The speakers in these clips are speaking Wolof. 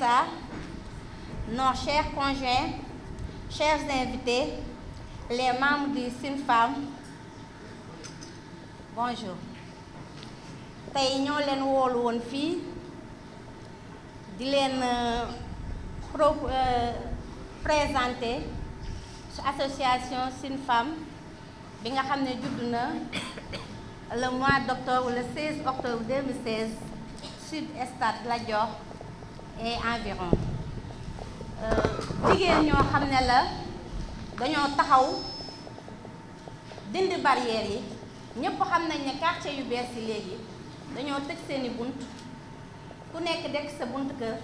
Insa, nos chers conjoints, chers invités, les membres du SINFAM, bonjour. Tey ñoo leen woolu woon fii di leen présenter association SINFAM bi nga xam ne judd na le mois d'octobre, le 16 octobre 2016 sud stade Lat Dior et environ jigéen ñoo xam ne la dañoo taxaw dindi barrières yi ñëpp xam nañ ne quartier yu bees yi léegi dañoo tëj seeni bunt ku nekk dekk sa bunt kër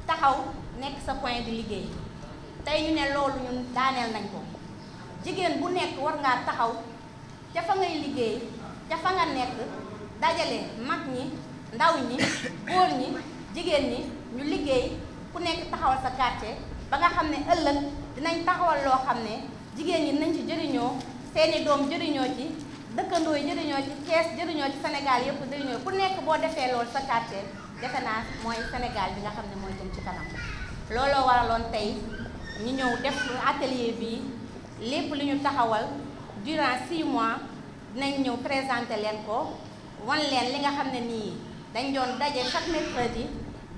taxaw nekk sa point di liggéey tey ñu ne loolu ñun daaneel nañ ko jigéen bu nekk war ngaa taxaw ca fa ngay liggéey ca fa nga nekk dajale mag ñi ndaw ñi góor ñi jigéen ñi ñu liggéey ku nekk taxawal sa quartier ba nga xam ne ëllëg dinañ taxawal loo xam ne jigéen ñi nañ ci jëriñoo seeni doom jëriñoo ci dëkkandoo yi jëriñoo ci Thiès jëriñoo ci Sénégal yëpp jëriñoo ku nekk boo defee loolu sa quartier defe naa mooy Sénégal bi nga xam ne mooy jëm ci kanam looloo waraloon tey ñu ñëw def atelier bi lépp li ñu taxawal durant 6 mois dinañ ñëw présenter leen ko wan leen li nga xam ne nii dañ doon daje chaque mercredi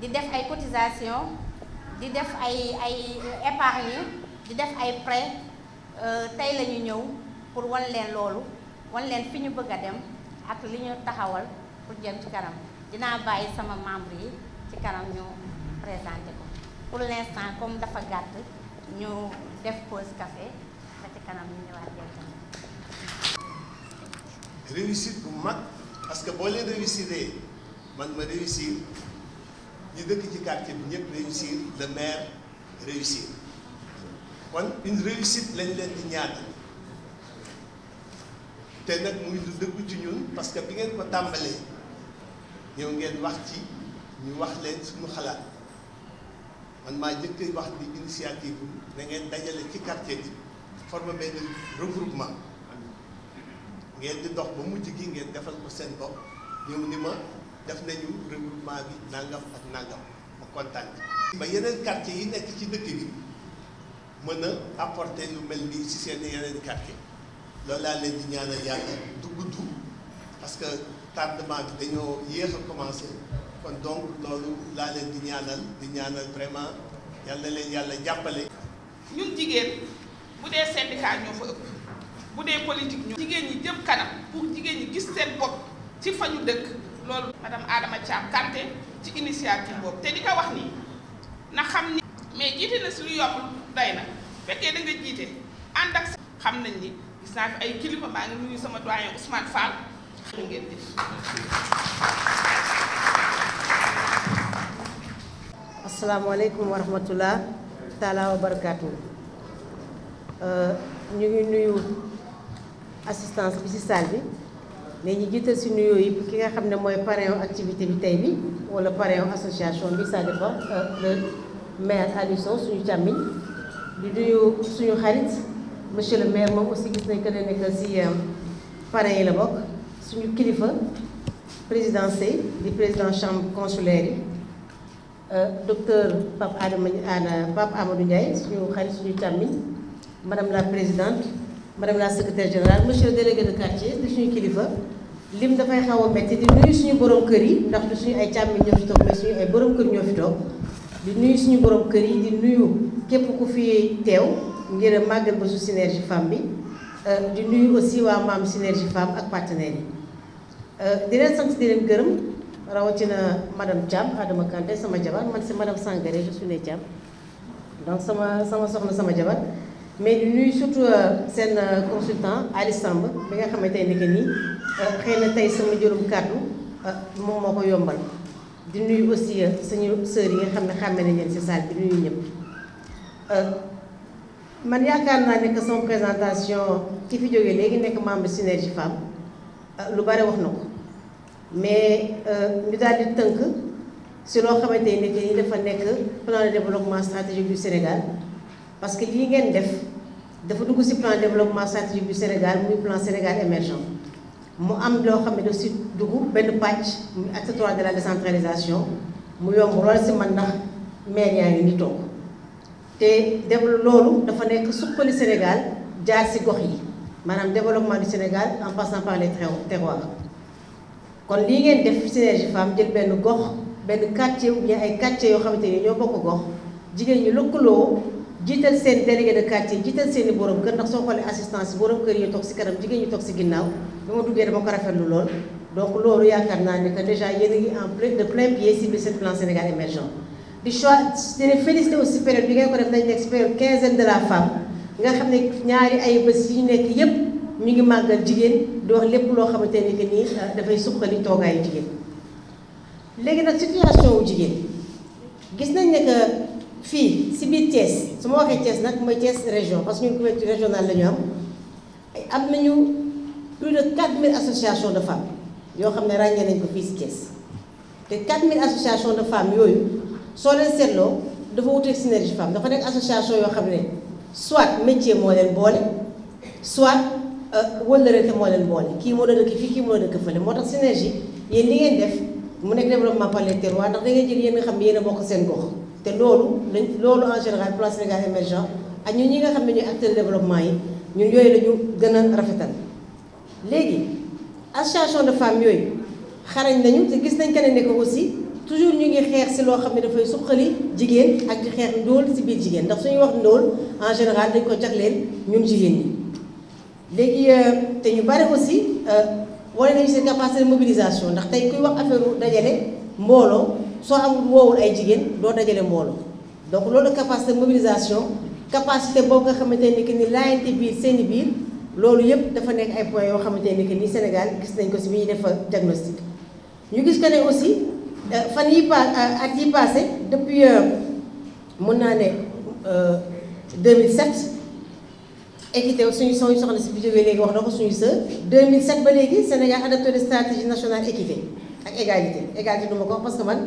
di def ay cotisation di def ay épargne di def ay prêt tey la ñu ñëw pour wan leen loolu wan leen fi ñu bëgg a dem ak li ñu taxawal pour jëm ci kanam dinaa bàyyi sama membre yi ci kanam ñu présenter ko pour l'instant comme dafa gàtt ñu def pause café ba ci kanam ñu ñëwaat jëm kanam. réussite bu mag parce que boo leen réussir man ma réussir ñu dëkk ci quartier bi ñëpp réussir le maire réussir kon une réussite lañ leen di ñaanal te nag muy lu dëggu ci ñun parce que bi ngeen ko tàmbalee ñëw ngeen wax ci ñu wax leen suñu xalaat man maa njëkk wax ni initiative bi da ngeen dajale ci quartier bi former benn regroupement ngeen di dox ba mujj gi ngeen defal ko seen bopp ñëw ni ma def nañu regroupement bi nangam ak nangam ma kontaan ba yeneen quartier yi nekk ci dëkk bi mën a apporter lu mel nii ci seen yeneen quartier loolu laa leen di ñaanal yàlla du gudd parce que tardement bi dañoo yéex a commencé kon donc loolu laa leen di ñaanal vraiment yàlla leen yàlla jàppale. ñun jigéen bu dee syndicat ñoo fa ëpp bu dee politique ñoo jigéen ñi jëm kanam pour jigéen ñi gis seen bopp ci fa ñu dëkk loolu madame Adama Thiam Kanté ci initiative boobu te di ko wax nii na xam ni mais jiite na si lu yomb doy na fekkee da nga jiite ànd ak xam nañ ni gis naa fi ay kilifa maa ngi nuyu sama doyen Ousmane Fall xam ngeen def. asalaamaaleykum wa rahmatullah taala wa barakaatu ñu ngi nuyu assistance bi ci salle bi mais ñu jiital ci nuyoo yi ki nga xam ne mooy parrain activité bi tey bi wala parrain association bi ça dépend le maire Aliou Sow suñu càmmiñ di nuyu suñu xarit monsieur le maire moom aussi gis nañ que ne nekk ci parrain yi la bokk suñu kilifa président Sey di président chambre consulaire yi docteur Pape Amadou Ndiaye suñu xarit suñu càmmiñ madame la présidente madame la secrétaire générale monsieur le délégué de quartier di suñu kilifa lim dafay xaw a métti di nuyu suñu borom kër yi ndax du suñu ay càmmiñ ñoo fi toog mais suñu ay borom kër ñoo fi toog di nuyu suñu borom kër yi di nuyu képp ku fi teew ngir màggal ba su synergie femme bi di nuyu aussi waa maam synergie femme ak partenaires yi di leen sant di leen gërëm rawatina madame Thiam Adama Kanté sama jabar man c'est madame Sangaré je suis née Thiam donc sama soxna sama jabar mais di nuyu surtout seen consultant Ali Samb bi nga xamante ne que nii xëy na tey sama juróom kàddu moom moo ko yombal di nuyu aussi suñu sœurs yi nga xam ne xàmme nañ leen ci salle bi nuyu ñëpp man yaakaar naa ne que sama présentation ki fi jógee léegi nekk membre Synergie Femme lu bare wax na ko mais ñu daal di tënk si loo xamante ne que ni dafa nekk plan de développement stratégique du Sénégal parce que lii ngeen def dafa dugg si plan de développement stratégique du Sénégal muy plan Sénégal émergent mu am loo xam ne daf si dugg benn pàcc muy acte 3 de la décentralisation mu yomb lool si man ndax maire yaa ngi ni toog te loolu dafa nekk suqali Sénégal jaar ci gox yi maanaam développement du Sénégal en passant par les terroirs kon lii ngeen def Synergie Femmes jël benn gox benn quartier ou bien ay quartier yoo xamante ni ñoo bokk gox jigéen ñi lëkkaloo jiital seen délégué de quartier jiital seen i borom kër ndax soo xoolee assistance borom kër yi toog ci kanam jigéen ñi toog ci ginnaaw bi ma duggee dama ko rafetlu lool donc loolu yaakaar naa ne que déjà yéen a ngi en de plein pied ci biir ce plan Sénégal émergent di choix di leen félicité aussi période bi ngeen ko def nañ nekk période quinzaine de la femme nga xam ne ñaari ay bés yi ñu nekk yépp ñu ngi màggal jigéen di wax lépp loo xamante ne que nii dafay suqali toogaayu jigéen léegi nag situation wu jigéen gis nañ ne que fii si biir Thiès su ma waxee Thiès nag mooy Thiès région parce que ñun couverture régionale la ñu am nañu plus de 4000 associations de femmes yoo xam ne ràññee nañ ko fii si Thiès te 4000 associations de femmes yooyu soo leen seetloo dafa wuteeg Synergie Femmes dafa nekk association yoo xam ne soit métier moo leen boole soit wëllërante moo leen boole kii moo doon dëkk fii kii moo doon dëkk fële moo tax Synergie yéen li ngeen def mu nekk développement par les terroirs ndax da ngay jël yéen nga xam ne yéen a bokk seen gox te loolu en général plan Sénégal émergent ak ñun ñi nga xam ne ñooy acteurs de développement yi ñun yooyu la ñu gën a rafetal léegi association de femmes yooyu xarañ nañu te gis nañ que ne ko aussi toujours ñu ngi xeex si loo xam ne dafay suqali jigéen ak di xeex ndóol si biir jigéen ndax suñuy wax ndóol en général dañ ko jagleel ñun jigéen ñi léegi te ñu bari aussi wane nañu seen capacité de mobilisation ndax tey kuy wax affaire dajale mbooloo soo amul woowul ay jigéen doo dajale mbooloo donc loolu capacité de mobilisation capacité boobu nga xamante ne que ni laayante biir seeni biir loolu yëpp dafa nekk ay points yoo xamante ne que ni Sénégal gis nañ ko si bi ñuy def diagnostic ñu gis que ne aussi fan yi at yi passé depuis mun naa ne 2007 équité suñu soxna si bi jógee léegi wax na ko suñu sœur 2007 ba léegi Sénégal adopté de stratégie nationale équité ak égalité du ma ko wax parce que man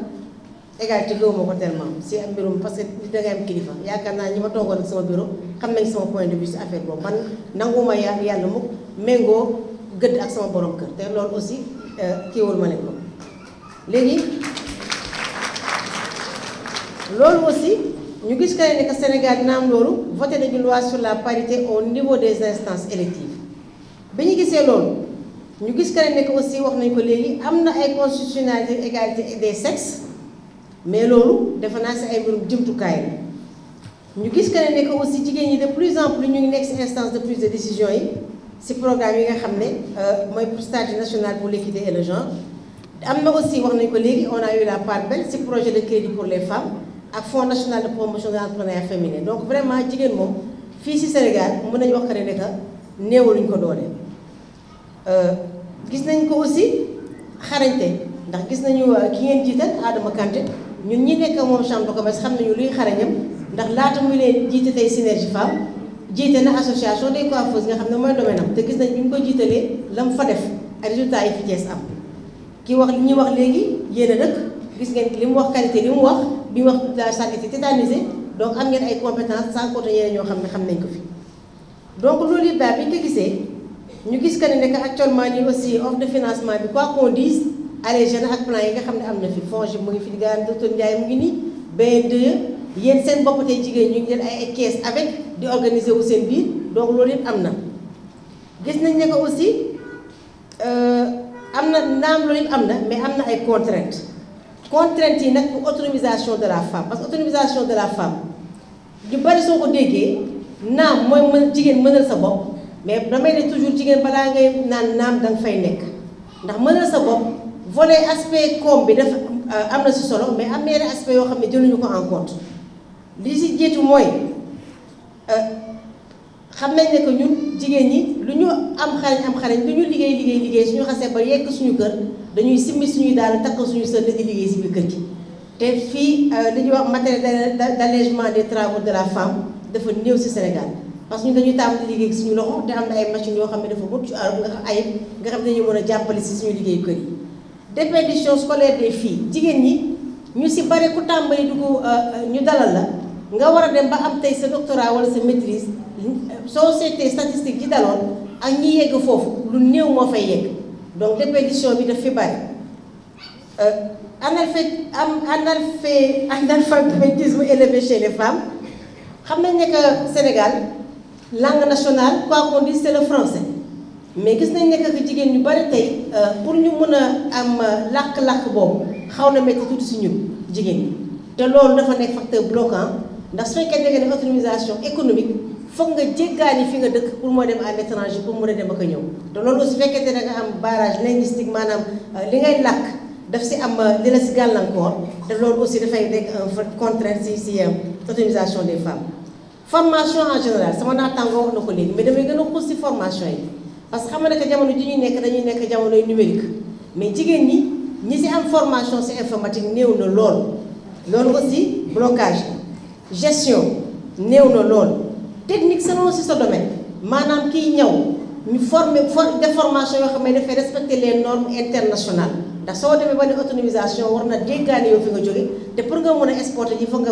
égalité gëwuma ko tellement si am mbirum parce que nit da ngay am kilifa yaakaar naa ñi ma toogoon ak sama bureau xam nañ sama point de vue si affaire boobu man nanguma yàlla mukk méngoo gëdd ak sama borom kër te loolu aussi kiiwul ma ne ko léegi loolu aussi ñu gis que ne que Sénégal dina am loolu voté nañu loi sur la parité au niveau des instances électives bi ñu gisee loolu ñu gis que ne que aussi wax nañ ko léegi am na ay constitutionnalité égalité des sexes mais loolu defe naa si ay mbirum jumtukaay la ñu gis que ne que aussi jigéen ñi de plus en plus ñu ngi nekk si instance de prise de décision yi si programme yi nga xam ne mooy stratégie nationale pour l'équité et le genre am na aussi wax nañ ko léegi on a eu la part belle si projet de crédit pour les femmes ak fonds national de promotion de l'entrepreneuriat féminin donc vraiment jigéen moom fii si Sénégal mën nañu wax que ne que néewaluñ ko doole gis nañ ko aussi xarañte ndax gis nañu ki ngeen jiital Adama Kanté ñun ñi nekk moom chambre de commerce xam nañu luy xarañam ndax laata muy leen jiite tey Synergie Femmes jiite na association des coiffeuses nga xam ne mooy domaine am te gis nañ bi ñu ko jiitalee la mu fa def ay résultats yi fi Thiès am ki wax li ñuy wax léegi yéen a dëkk gis ngeen li mu wax qualité li mu wax bi mu wax la santé tétanisée donc am ngeen ay compétences sans compter ñeneen ñoo xam ne xam nañ ko fi donc loolu yëpp daal bi ñu ko gisee ñu gis que ne actuellement nii aussi offre de financement bi quoi qu'on dise allez jeunes ak plan yi nga xam ne am na fi FONGIP mu ngi fi di gaan docteur Ndiaye mu ngi nii BNDE yéen seen bopp tey jigéen ñu ngi jël ay caisse avec di organiser wu seen biir donc loolu yëpp am na gis nañ ne que aussi am na naam loolu yëpp am na mais am na ay contraintes yi nag pour autonomisation de la femme parce que autonomisation de la femme ñu bari soo ko déggee naam mooy mën jigéen mënal sa bopp mais damay ne toujours jigéen balaa ngay naan naam danga fay nekk ndax mënal sa bopp volet aspect koom bi dafa am na si solo mais am na yeneen aspect yoo xam ne jëluñu ko en compte li si jiitu mooy xam nañ ne que ñun jigéen ñi lu ñu am xarañ lu ñu liggéey suñu xasee ba yegg suñu kër dañuy simmi suñuy daal takk suñu sër di liggéey si biir kër gi te fii li ñuy wax matériel d'allègement des travaux de la femme dafa néew si Sénégal parce que ñun dañuy tàmm di liggéey suñu loxo te am na ay machines yoo xam ne dafa mucc ayib nga xam ne dañu mën a jàppale si suñu liggéey kër yi déperdition scolaire des filles jigéen ñi ñu si bare ku tàmbali dugg ñu dalal la nga war a dem ba am tey sa doctorat wala sa maîtrise soo seetee statistique ci daloon ak ñi yegg foofu lu néew moo fay yegg donc déperdition bi daf fi bari analphabétisme élevé chez les femmes xam nañ ne que Sénégal langue nationale quoi qu'on dise c'est le français mais gis nañ ne que jigéen ñu bari tey pour ñu mën a am làkk-làkk boobu xaw na métti tuuti si ñun jigéen ñi te loolu dafa nekk facteur bloquant ndax su fekkee da nga def autonomisation économique foog nga jéggaani fi nga dëkk pour moo dem à l'étranger pour mën a dem ak a ñëw te loolu aussi fekkee da nga am barrage linguistique maanaam li ngay làkk daf si am li la si gàllankoor te loolu aussi dafay nekk un contrainte si autonomisation des femmes. formation en général sama naataangoo wax na ko léegi mais damay gën a xuus si formation yi parce que xam nga ne que jamono ji ñuy nekk dañuy nekk jamonoy numérique mais jigéen ñi si am formation si informatique néew na lool loolu aussi blocage gestion néew na lool technique selon si sa domaine maanaam kiy ñëw ñu def formation yoo xam ne dafay respecter les normes internationales ndax soo demee ba ne autonomisation war na jéggaani yow fi nga jóge te pour nga mën a exporter il faut nga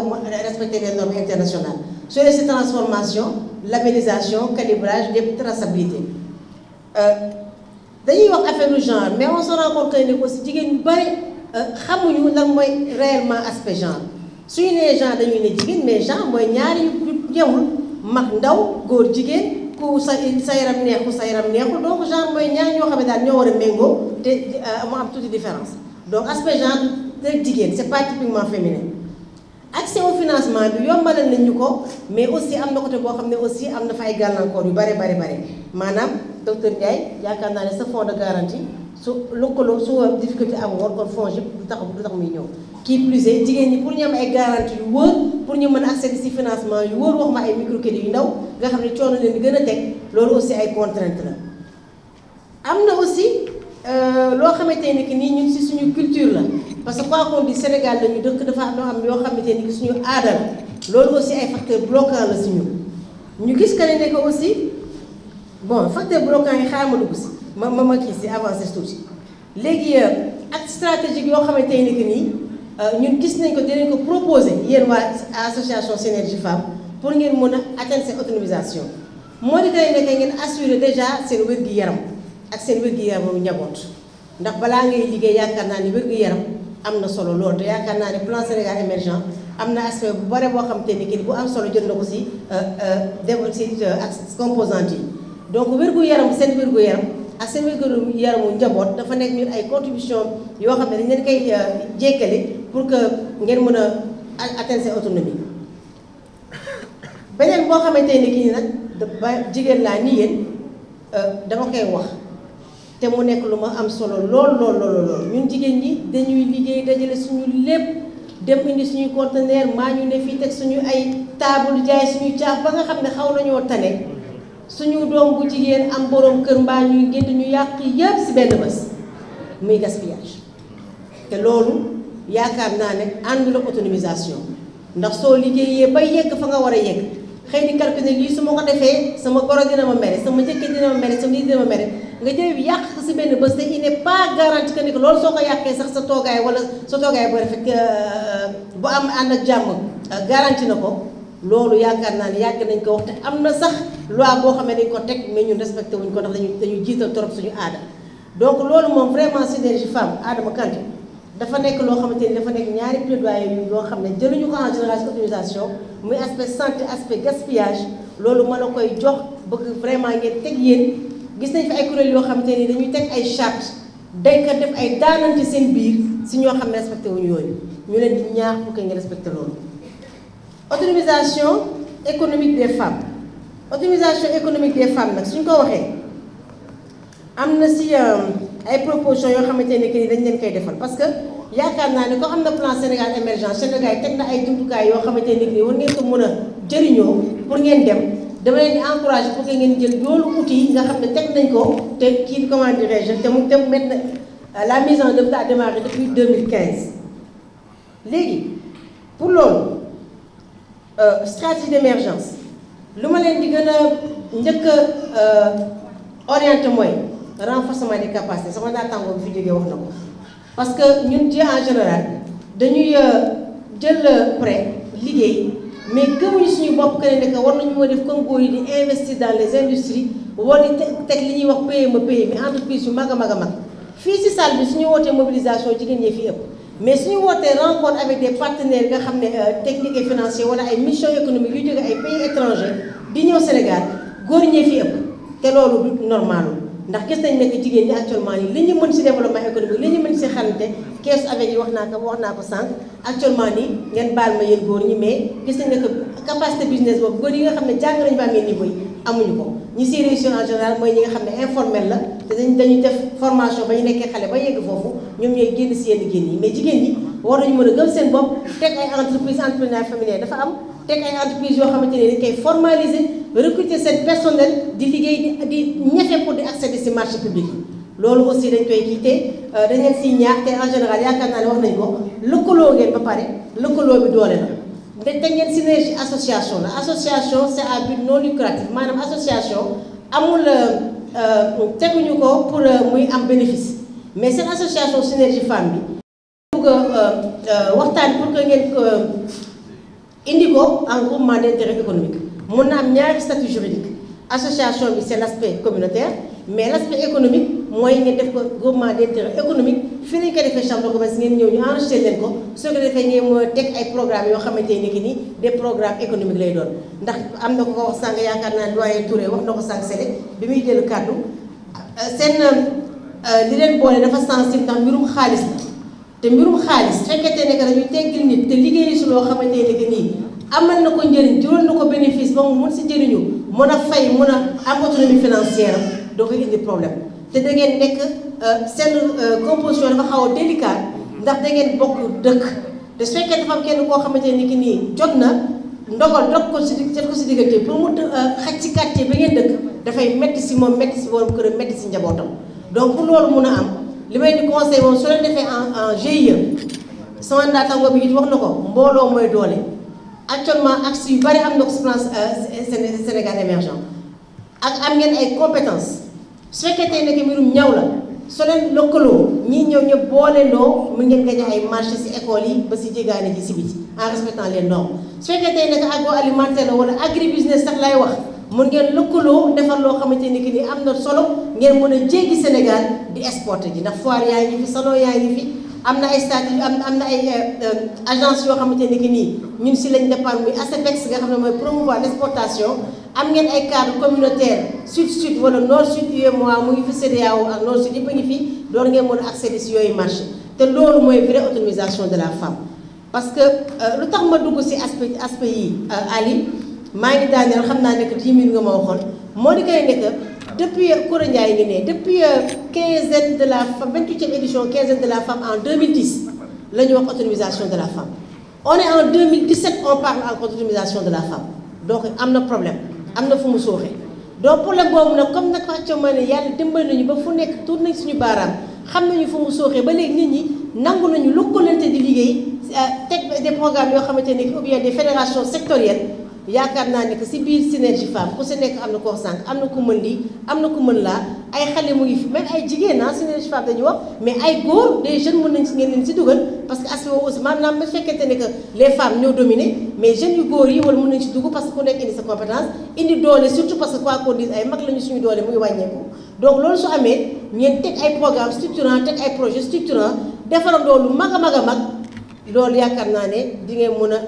respecter les normes internationales sur les transformation labellisation calibrage de traçabilité dañuy wax affaire du genre mais on se rend compte que ne aussi jigéen ñu bari xamuñu lan mooy réellement aspect genre suñu nee genre dañuy ne jigéen mais genre mooy ñaari yu yemul mag ndaw góor jigéen ku sa yaram neex ku sa yaram neexul donc genre mooy ñaar ñoo xam ne daal ñoo war a méngoo te mu am tuuti différence donc aspect genre de jigéen c'est pas typiquement féminin accès au financement bi yombalal nañ ñu ko mais aussi am na côté boo xam ne aussi am na fa ay gàllankoor yu bare maanaam docteur Ndiaye yaakaar naa ne sa fonds de garantie su lëkkaloo su difficulté am woon kon fonds yëpp du tax muy ñëw qui plus est jigéen ñi pour ñu am ay garantie yu wóor pour ñu mën a accéder ci financement yu wóor wax ma ay microcrédit yu ndaw nga xam ne coono leen di gën a teg loolu aussi ay contrainte la am na aussi loo xamante ne que nii ñun ci suñu culture la parce que quoi qu'on dit Sénégal dañu dëkk dafa am yoo xamante ne que suñu aada la loolu aussi ay facteur bloquant la ci ñun ñu gis que ne que aussi bon facteur bloquant yi xaaral ma dugg ci ma kii ci avancé tuuti léegi ak stratégique yoo xamante ne que nii ñun gis nañ ko dinañ ko proposer yéen waa association Synergie Femmes pour ngeen mën a atteindre seen autonomisation moo di kay nekk ngeen assurer déjà seen wér-gu-yaram ak seen wér-gu-yaram njaboot ndax balaa ngay liggéey yaakaar naa ni wér-gu-yaram am na solo lool te yaakaar naa ne plan Sénégal émergent am na aspect bu bare boo xam te ni bu am solo jël na ko si ak composante yi donc wér-gu-yaram seen wér-gu-yaram ak seen wér-gu-yaramu njaboot dafa nekk ñun ay contribution yoo xam ne dañ leen koy jékkale pour que ngeen mën a atteindre seen autonomie beneen boo xamante ni kii nag ba jigéen laa ni yéen dama koy wax te mu nekk lu ma am solo lool ñun jigéen ñi dañuy liggéey dajale suñu lépp dem indi suñuy conteneur maa ñu ne fii teg suñu ay table jaay suñu caaf ba nga xam ne xaw nañoo tane suñu doom bu jigéen am borom kër mbaa ñuy gént ñu yàq yëpp si benn bés muy gaspillage te loolu yaakaar naa ne àndul ak autonomisation ndax soo liggéeyee ba yegg fa nga war a yegg xëy di calculer lii su ma ko defee sama goro dina ma mere sama jëkkër dina ma mere sama lii dina ma mere nga jël yàq ko si benn bés te il n'est pas garanti que ni que loolu soo ko yàqee sax sa toogaay wala sa toogaay bu rafet bu am ànd ak jàmm garanti na ko loolu yaakaar naa ne yàgg nañ ko wax te am na sax loi boo xam ne dañ ko teg mais ñun respecté wuñ ko ndax dañu jiital trop suñu aada donc loolu moom vraiment Synergie Femmes Adama Kanté dafa nekk loo xamante ni dafa nekk ñaari plaidoyer yoo xam ne jëluñu ko en général ci autonomisation muy aspect santé aspect gaspillage loolu mën a koy jox bëgg vraiment ngeen teg yéen gis nañ fi ay kuréel yoo xamante ni dañuy teg ay charte day ko def ay daanante seen biir si ñoo xam ne respecté wuñu yooyu ñu leen di ñaax pour que ngeen respecté loolu. autonomisation économique des femmes autonomisation économique des femmes nag suñ ko waxee am na si ay propositions yoo xamante ne que ni dañ leen koy defal parce que yaakaar naa ne ko am na plan Sénégal émergent Sénégal teg na ay jumtukaay yoo xamante ne que ni war ngeen ko mën a jëriñoo pour ngeen dem dama leen di encouragé pour que ngeen jël loolu outil yi nga xam ne teg nañ ko te kii comment dirais-je te mu mettre la mise en œuvre a démarré depuis 2015 léegi pour loolu stratégie d'émergence lu ma leen di gën a njëkk a orienté mooy renforcement des capacités sama naataango bi fi jógee wax na ko parce que ñun ji en général dañuy jël prêt liggéey mais gëmuñu suñu bopp que ne war nañu moo def comme góor yi di investir dans les industries wala di teg li ñuy wax PME entreprise yu mag a mag fii si salle bi suñu wootee mobilisation jigéen ñi fi ëpp mais suñu wootee rencontre avec des partenaires nga xam ne technique et financier wala ay mission économique yu jóge ay pays étrangers di ñëw Sénégal góor ñee fi ëpp te loolu du normal ndax gis nañ ne que jigéen ñi actuellement nii li ñu mën si développement économique li ñu mën si xarante keesu avec yi wax naa ko sànq actuellement nii ngeen baal ma yéen góor ñi mais gis nañ ne que capacité business boobu góor yi nga xam ne jàng nañu ba amee niveau yi amuñu ko ñi si réussir en général mooy ñi nga xam ne informel la te dañuy def formation ba ñu nekkee xale ba yegg foofu ñoom ñooy génn si yenn génn yi mais jigéen ñi war nañu mën a gëm seen bopp teg ay entreprise entrepreneuriat féminin dafa am teg ay entreprise yoo xamante ne dañ koy formaliser recruter seen personnel di liggéey di ñefe pour di accéder si marché public yi loolu aussi dañ koy quitté dañ leen siy ñaax te en général yaakaar naa ne wax nañ ko lëkkaloo ngeen ba pare lëkkaloo bi doole la te ngeen synergie association la association c'est à but non lucratif maanaam association amul teguñu ko pour muy am bénéfice mais seen association synergie femme bi bëgg waxtaan pour que ngeen indi ko en groupement d'intérêt économique mun na am ñaari statut juridique association bi c'est l'aspect communautaire mais l'aspect économique mooy ngeen def ko groupement d'intérêt économique fii lañ ko defee chambre de commerce ngeen ñëw ñu enregistré leen ko soo ko defee ngeen mën a teg ay programmes yoo xamante ne ki nii des programmes économiques lay doon ndax am na ko wax sànq yaakaar naa doyen Touré wax na ko sànq Sélé bi muy jël kàddu seen li leen boole dafa sensible ndax mbirum xaalis la te mbirum xaalis fekkete ne que dañuy teggil nit te liggéeyi su loo xamante ne que nii amal na ko njëriñ jural na ko bénéfice ba mu mun si jëriñu mën a fay mën a am autonomie financière doo koy indi problème te da ngeen nekk seen composition dafa xaw a délicat ndax da ngeen bokk dëkk te su fekkee dafa am kenn koo xamante ne ki nii jot na ndogal dog ko si diggante pour mu xaj ci quartier ba ngeen dëkk dafay métti si moom métti si borom këram métti si njabootam donc pour loolu mun a am li may di conseil moom soo leen defee en GIE sama naataango bi it wax na ko mbooloo mooy doole actuellement axe yu bari am na ko si plan Sénégal émergent ak am ngeen ay compétences su fekkee tey nekk mbirum ñaw la soo leen lëkkaloo ñii ñëw ñëpp booleendoo mu ngeen gagné ay marché si école yi ba si jégaane ji si biti en respectant les normes su fekkee tey nekk agroalimentaire la wala agribusiness sax lay wax mun ngeen lëkkaloo defar loo xamante ni que ni am na solo ngeen mën a jéggi Sénégal di exporter ji ndax foire yaa ngi fi salon yaa ngi fi am na ay statut am na ay agence yoo xamante ni que nii ñun si lañ dépendre muy ASEPEX nga xam ne mooy promouvoir l'exportation am ngeen ay cadre communautaire sud wala nord sud UEMOA mu ngi fi CEDEAO ak nord sud yëpp a ngi fi door ngeen mën a accéder si yooyu marché te loolu mooy vraie autonomisation de la femme parce que lu tax ma dugg si aspect yi Ali maa ngi daaneel xam naa ne que 10 minutes nga ma waxoon moo di koy nekk depuis Koura Ndiaye ngi ne depuis quinzaine de la femme 28e édition quinzaine de la femme en 2010 la ñu wax autonomisation de la femme on est en 2017 on parle encore d'autonomisation de la femme donc am na problème am na fu mu sooxee donc problème boobu nag comme nag actuellement ne yàlla dimbali nañu ba fu nekk tuur nañ suñu baaraam xam nañu fu mu sooxee ba léegi nit ñi nangu nañu lëkkalante di liggéey teg des programmes yoo xamante ne ou bien des fédérations sectorielles yaakaar naa ne que si biir synergie femme ku si nekk am na koo sànq am na ku mën lii am na ku mën laa ay xale mu ngi fi même ay jigéen synergie femme dañuy wax mais ay góor des jeunes mën nañ si ngeen leen si dugal parce que aspect boobu aussi maanaam bu fekkente ne que les femmes ñoo dominé mais jeunes yu góor yi wala mën nañ si dugg parce que ku nekk indi sa compétence indi doole surtout parce que quoi qu'on dise ay mag lañu suñu doole muy wàññeeku donc loolu su amee ngeen teg ay programme structurant teg ay projet structurant defarandoo lu mag a mag a mag loolu yaakaar naa ne di ngeen mën a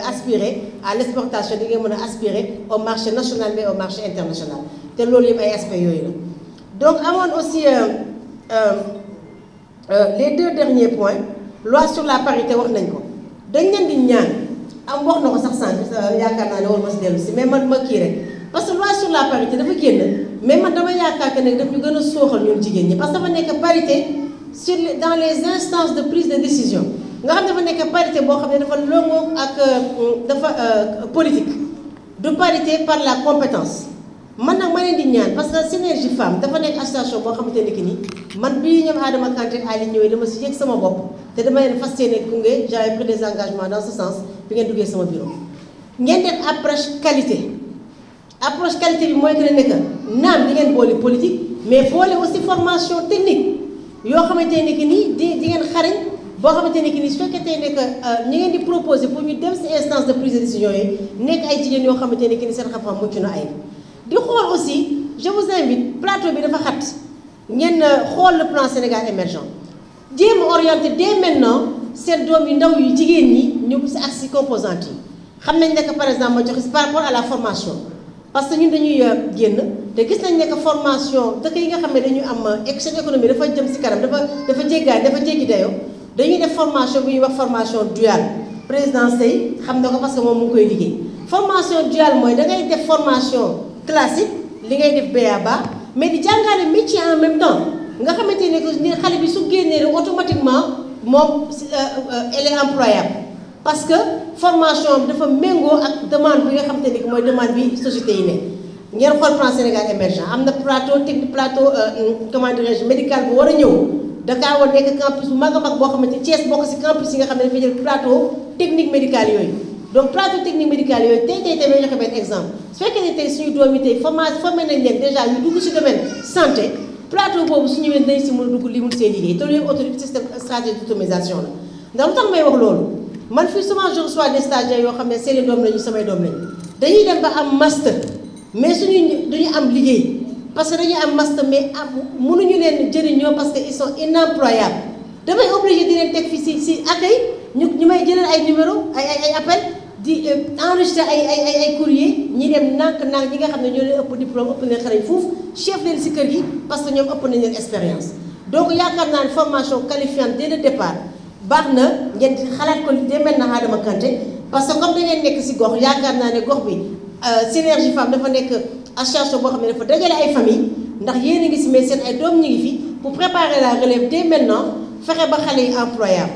aspirer à l'exportation di ngeen mën a aspirer au marché national mais au marché international te loolu yëpp ay aspects yooyu la donc amoon aussi les 2 derniers points loi sur la parité wax nañ ko dañ leen di ñaan am wax na ko sax sànq yaakaar naa ne war ma si dellu si mais man ma kii rek parce que loi sur la parité dafa génn mais man dama yaakaar que ne daf ñu gën a sooxal ñun jigéen ñi parce que dafa nekk parité sur dans les instances de prise de décision nga xam dafa nekk parité boo xam ne dafa lëngoo ak dafa politique du parité par la compétence man nag ma leen di ñaan parce que synergie femme dafa nekk association boo xamante ne que ni man bii ñoom Adama Kanté Ali ñëwee dama si yëg sama bopp te dama leen fas yéene gunge j'avais pris des engagements dans ce sens bi ngeen duggee sama bureau ngeen def approche qualité bi mooy que ne que naam di ngeen boole politique mais boole aussi formation technique yoo xamante ne que ni di ngeen xarañ boo xamante ne que ni su fekkee ne que ñi ngeen di proposer pour ñu dem si instance de prise de décision yi nekk ay jigéen yoo xamante ne que ni seen xam-xam mucc na ayib di xool aussi je vous invite plateau bi dafa xat ngeen xool le plan Sénégal émergent jéem a orienté dès maintenant seen doom yu ndaw yu jigéen ñi ñu si ak si composantes yi xam nañ ne que par exemple ma joxe par rapport à la formation parce que ñun dañuy génn te gis nañ ne que formation dëkk yi nga xam ne dañu am seen économie dafa jëm si kanam dafa jéggi dayoo dañuy def formation bu ñuy wax formation duale président Sey xam na ko parce que moom mu ngi koy liggéey formation duale mooy da ngay def formation classique li ngay def BABA mais di jàngale métier en même temps nga xamante ne que ni xale bi su génnee rek automatiquement moom elle est employable parce que formation bi dafa méngoo ak demande bi nga xamante ne que mooy demande bi société yi ne ngeen xool plan Sénégal émergent am na plateau technique plateau comment dirais-je médical bu war a ñëw Dakar war nekk campus bu mag a mag boo xamante Thiès bokk si campus yi nga xam ne dafay jël plateau technique médical yooyu donc plateau technique médical yooyu tey may joxe benn exemple su fekkee ne tey suñu doom yi tey formé nañ leen déjà ñu dugg si domaine santé plateau boobu su ñëwee dañ si mën a dugg li mun see liggéey te loolu yëpp autorité système stratégie d'automatisation la ndax lu tax may wax loolu man fii souvent je reçois des stagiaires yoo xam ne seeni doom lañu samay doom lañu dañuy dem ba am master mais suñu duñu am liggéey parce que dañuy am master mais mënuñu leen jëriñoo parce que ils sont inemployables damay obligé di leen teg fii si accueil ñu may jëlal ay numéro ay appel di enregistré ay courrier ñi dem nànk ñi nga xam ne ñoo leen ëpp diplôme ëpp leen xarañ foofu chef leen si kër gi parce que ñoom ëpp nañ leen expérience donc yaakaar naa ne formation qualifiante dès le départ baax na ngeen xalaat ko dès maintenant Adama Kanté parce que comme da ngeen nekk si gox yaakaar naa ne gox bi Synergie Femme dafa nekk association boo xam ne dafa dajale ay famille ndax yéen a ngi si mais seen ay doom ñu ngi fi pour préparer la relève dès maintenant fexe ba xale yi employable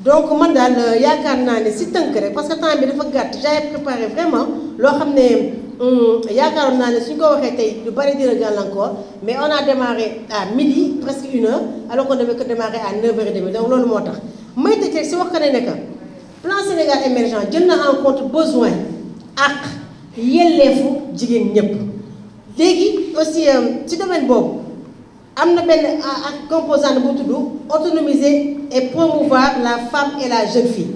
donc man daal yaakaar naa ne si tënk rek parce que temps bi dafa gàtt j'avais préparé vraiment loo xam ne yaakaaroon naa ne suñ ko waxee tey lu bari dina gàllankoor mais on a démarré à midi presque 1 heure alors qu'on devait que démarrer à 9h30 donc loolu moo tax may tëj rek si wax ko ne que plan Sénégal émergent jël na en compte besoin ak yelleefu jigéen ñëpp léegi aussi ci domaine boobu am na benn ak composante bu tudd autonomiser et promouvoir la femme et la jeune fille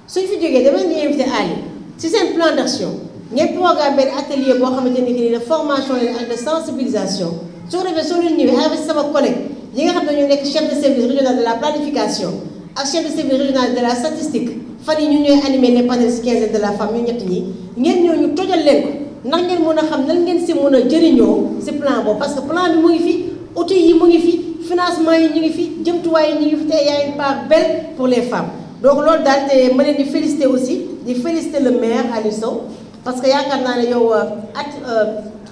suñ fi jógee dama leen di invité Ali ci seen plan d'action ngeen programme benn atelier boo xamante ni que de formation ak de sensibilisation su ko defee soo leen ñëwee avec sama collègue yi nga xam ne ñoo nekk chef de service régional de la planification ak chef de service régional de la statistique fan yi ñu ñooy animé les panels quinzaine de la femme ñu ñett ñi ngeen ñëw ñu tojal leen ko ndax ngeen mën a xam nan ngeen si mën a jëriñoo si plan boobu parce que plan bi mu ngi fi outils yi mu ngi fi financement yi ñu ngi fi jëmtuwaay yi ñu ngi fi te y a une part belle pour les femmes donc loolu daal te ma leen di féliciter aussi di féliciter le maire Aliou Sow parce que yaakaar naa ne yow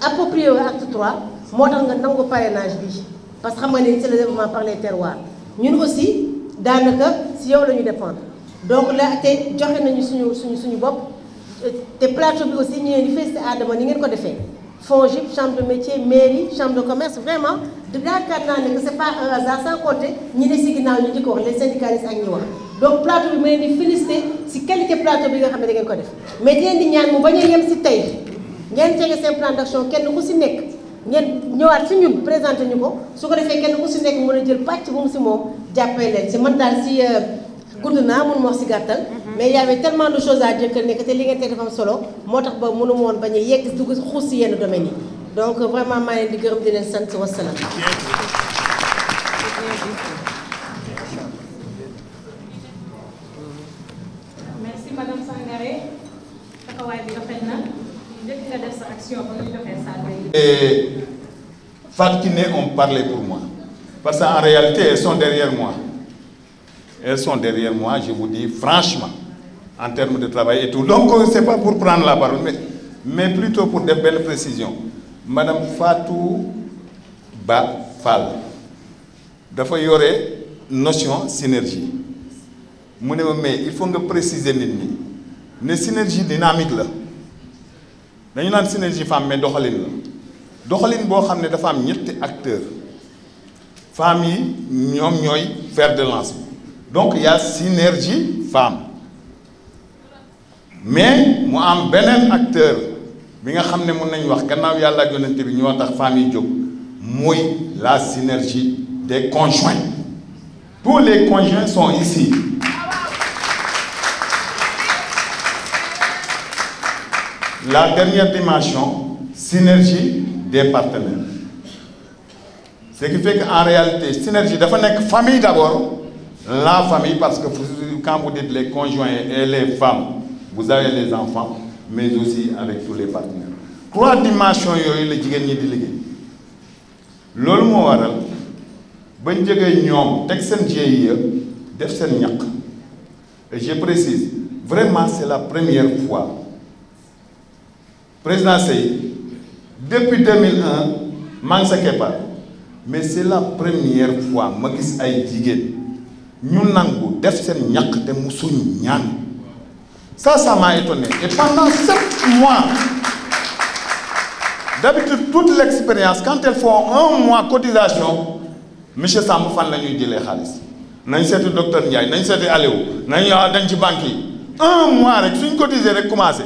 approprié acte 3 moo tax nga nangu parrainage bi parce que xam nga ne c'est le développement par les terroirs ñun aussi daanaka si yow la ñu dépendre donc la te joxe nañu suñu bopp te plateau bi aussi ñu leen di féliciter Adama ni ngeen ko defee FONGIP chambre de métier mairie chambre de commerce vraiment yaakaar naa ne que c'est pas un hasard sans compter ñi ne si ginnaaw ñu di ko wax les syndicalistes ak ñi wax donc plateau bi ma leen di féliciter si qualité plateau bi nga xam ne da ngeen ko def mais di leen di ñaan mu bañ a yem si tey ngeen tege seen plan d'action kenn ku si nekk ngeen ñëwaat si ñun présenté ñu ko su ko defee kenn ku si nekk mën a jël pàcc bu mu si moom jàppale leen si man daal si gudd naa mun ma wax si gàttal mais y avait tellement de choses à dire que nekk te li ngeen teg dafa am solo moo tax ba mënu woon bañ a yegg dugg xuus si yenn domaines yi donc vraiment maa leen di gërëm di leen sant wasalaam. merci madame Sangaré taxawaay bi rafet na njëkk nga def sa action ba ñu joxee saa et Fatou Kiné ont parlé pour moi parce qu'en réalité elles sont derrière moi. Elles sont derrière moi, je vous dis franchement, en termes de travail et tout. Donc, ce n'est pas pour prendre la parole, mais plutôt pour des belles précisions. Madame Fatou Ba Fall, il y aurait notion synergie. Mais il faut que préciser une synergie dynamique. Nous avons une synergie femme, mais doxalin boo xam ne dafa am ñetti acteurs famille ñoom ñooy fer de lance. Donc il y a synergie femme mais mu am beneen acteur bi nga xam ne mën nañu wax gannaaw yàlla ak yonent bi ñoo tax femme yi jóg muy la synergie des conjoints. Tous les conjoints sont ici. La dernière dimension, synergie des partenaires. Ce qui fait qu'en réalité, synergie dafa nekk famille d'abord, la famille, parce que quand vous dites les conjoints et les femmes, vous avez les enfants, mais aussi avec tous les partenaires. 3 dimensions yooyu la jigéen ñi di liggéey loolu moo waral bañ jógee ñoom teg seen GIE def seen ñaq et je précise vraiment c'est la première fois président Sey depuis 2001 maa ngi sa keppaar mais c'est la première fois ma gis ay jigéen ñu nangu def seen ñaq te musuñ ñaan ça m'a étonné et pendant 7 mois d'habitude toute l'expérience quand elles font 1 mois cotisation monsieur Samb fan la ñuy jëlee xaalis nañ seeti docteur Ndiaye nañ seeti Aliou nañ dañ ci banque yi 1 mois rek suñ cotiser rek commencé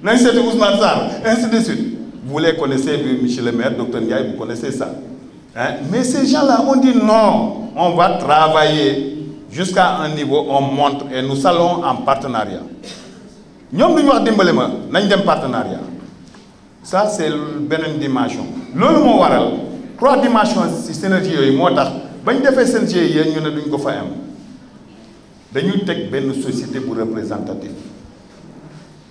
nañ seeti Ousmane Sarr ainsi de suite vous les connaissez monsieur le maire docteur Ndiaye vous connaissez ça hein? Mais ces gens-là ont dit non on va travailler jusqu'à un niveau on montre et nous allons en partenariat ñoom duñu wax dimbale ma nañ dem partenariat ça c'est beneen dimension loolu moo waral 3 dimensions ci synergie yooyu moo tax bañ defee seen GIE ñu ne duñ ko fa am dañuy teg benn société bu représentative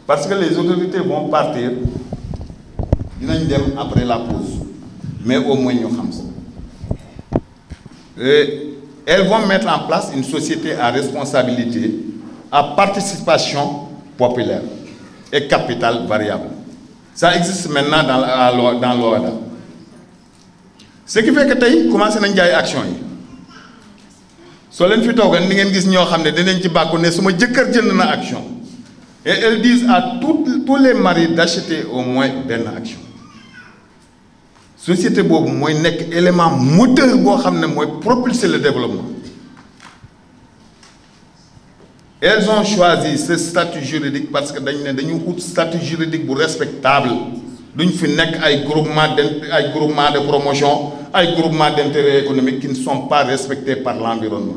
parce que les autorités vont partir dinañ dem après la pause mais au moins ñu xam ça elles vont mettre en place une société à responsabilité à participation populaire et capital variable. Ça existe maintenant dans l'OHADA. Ce qui fait que tey commencé nañ jaay action yi soo leen fi toogal ni ngeen gis ñoo xam ne dinañ ci bàkku ne suma jëkkër jënd na action et elles disent à tous les maris d'acheter au moins benn action société boobu mooy nekk élément moteur boo xam ne mooy propulser le développement. Elles ont choisi ce statut juridique parce que dañ ne dañu ut statut juridique bu respectable duñ fi nekk ay groupement de promotion ay groupement d'intérêt économique qui ne sont pas respectés par l'environnement.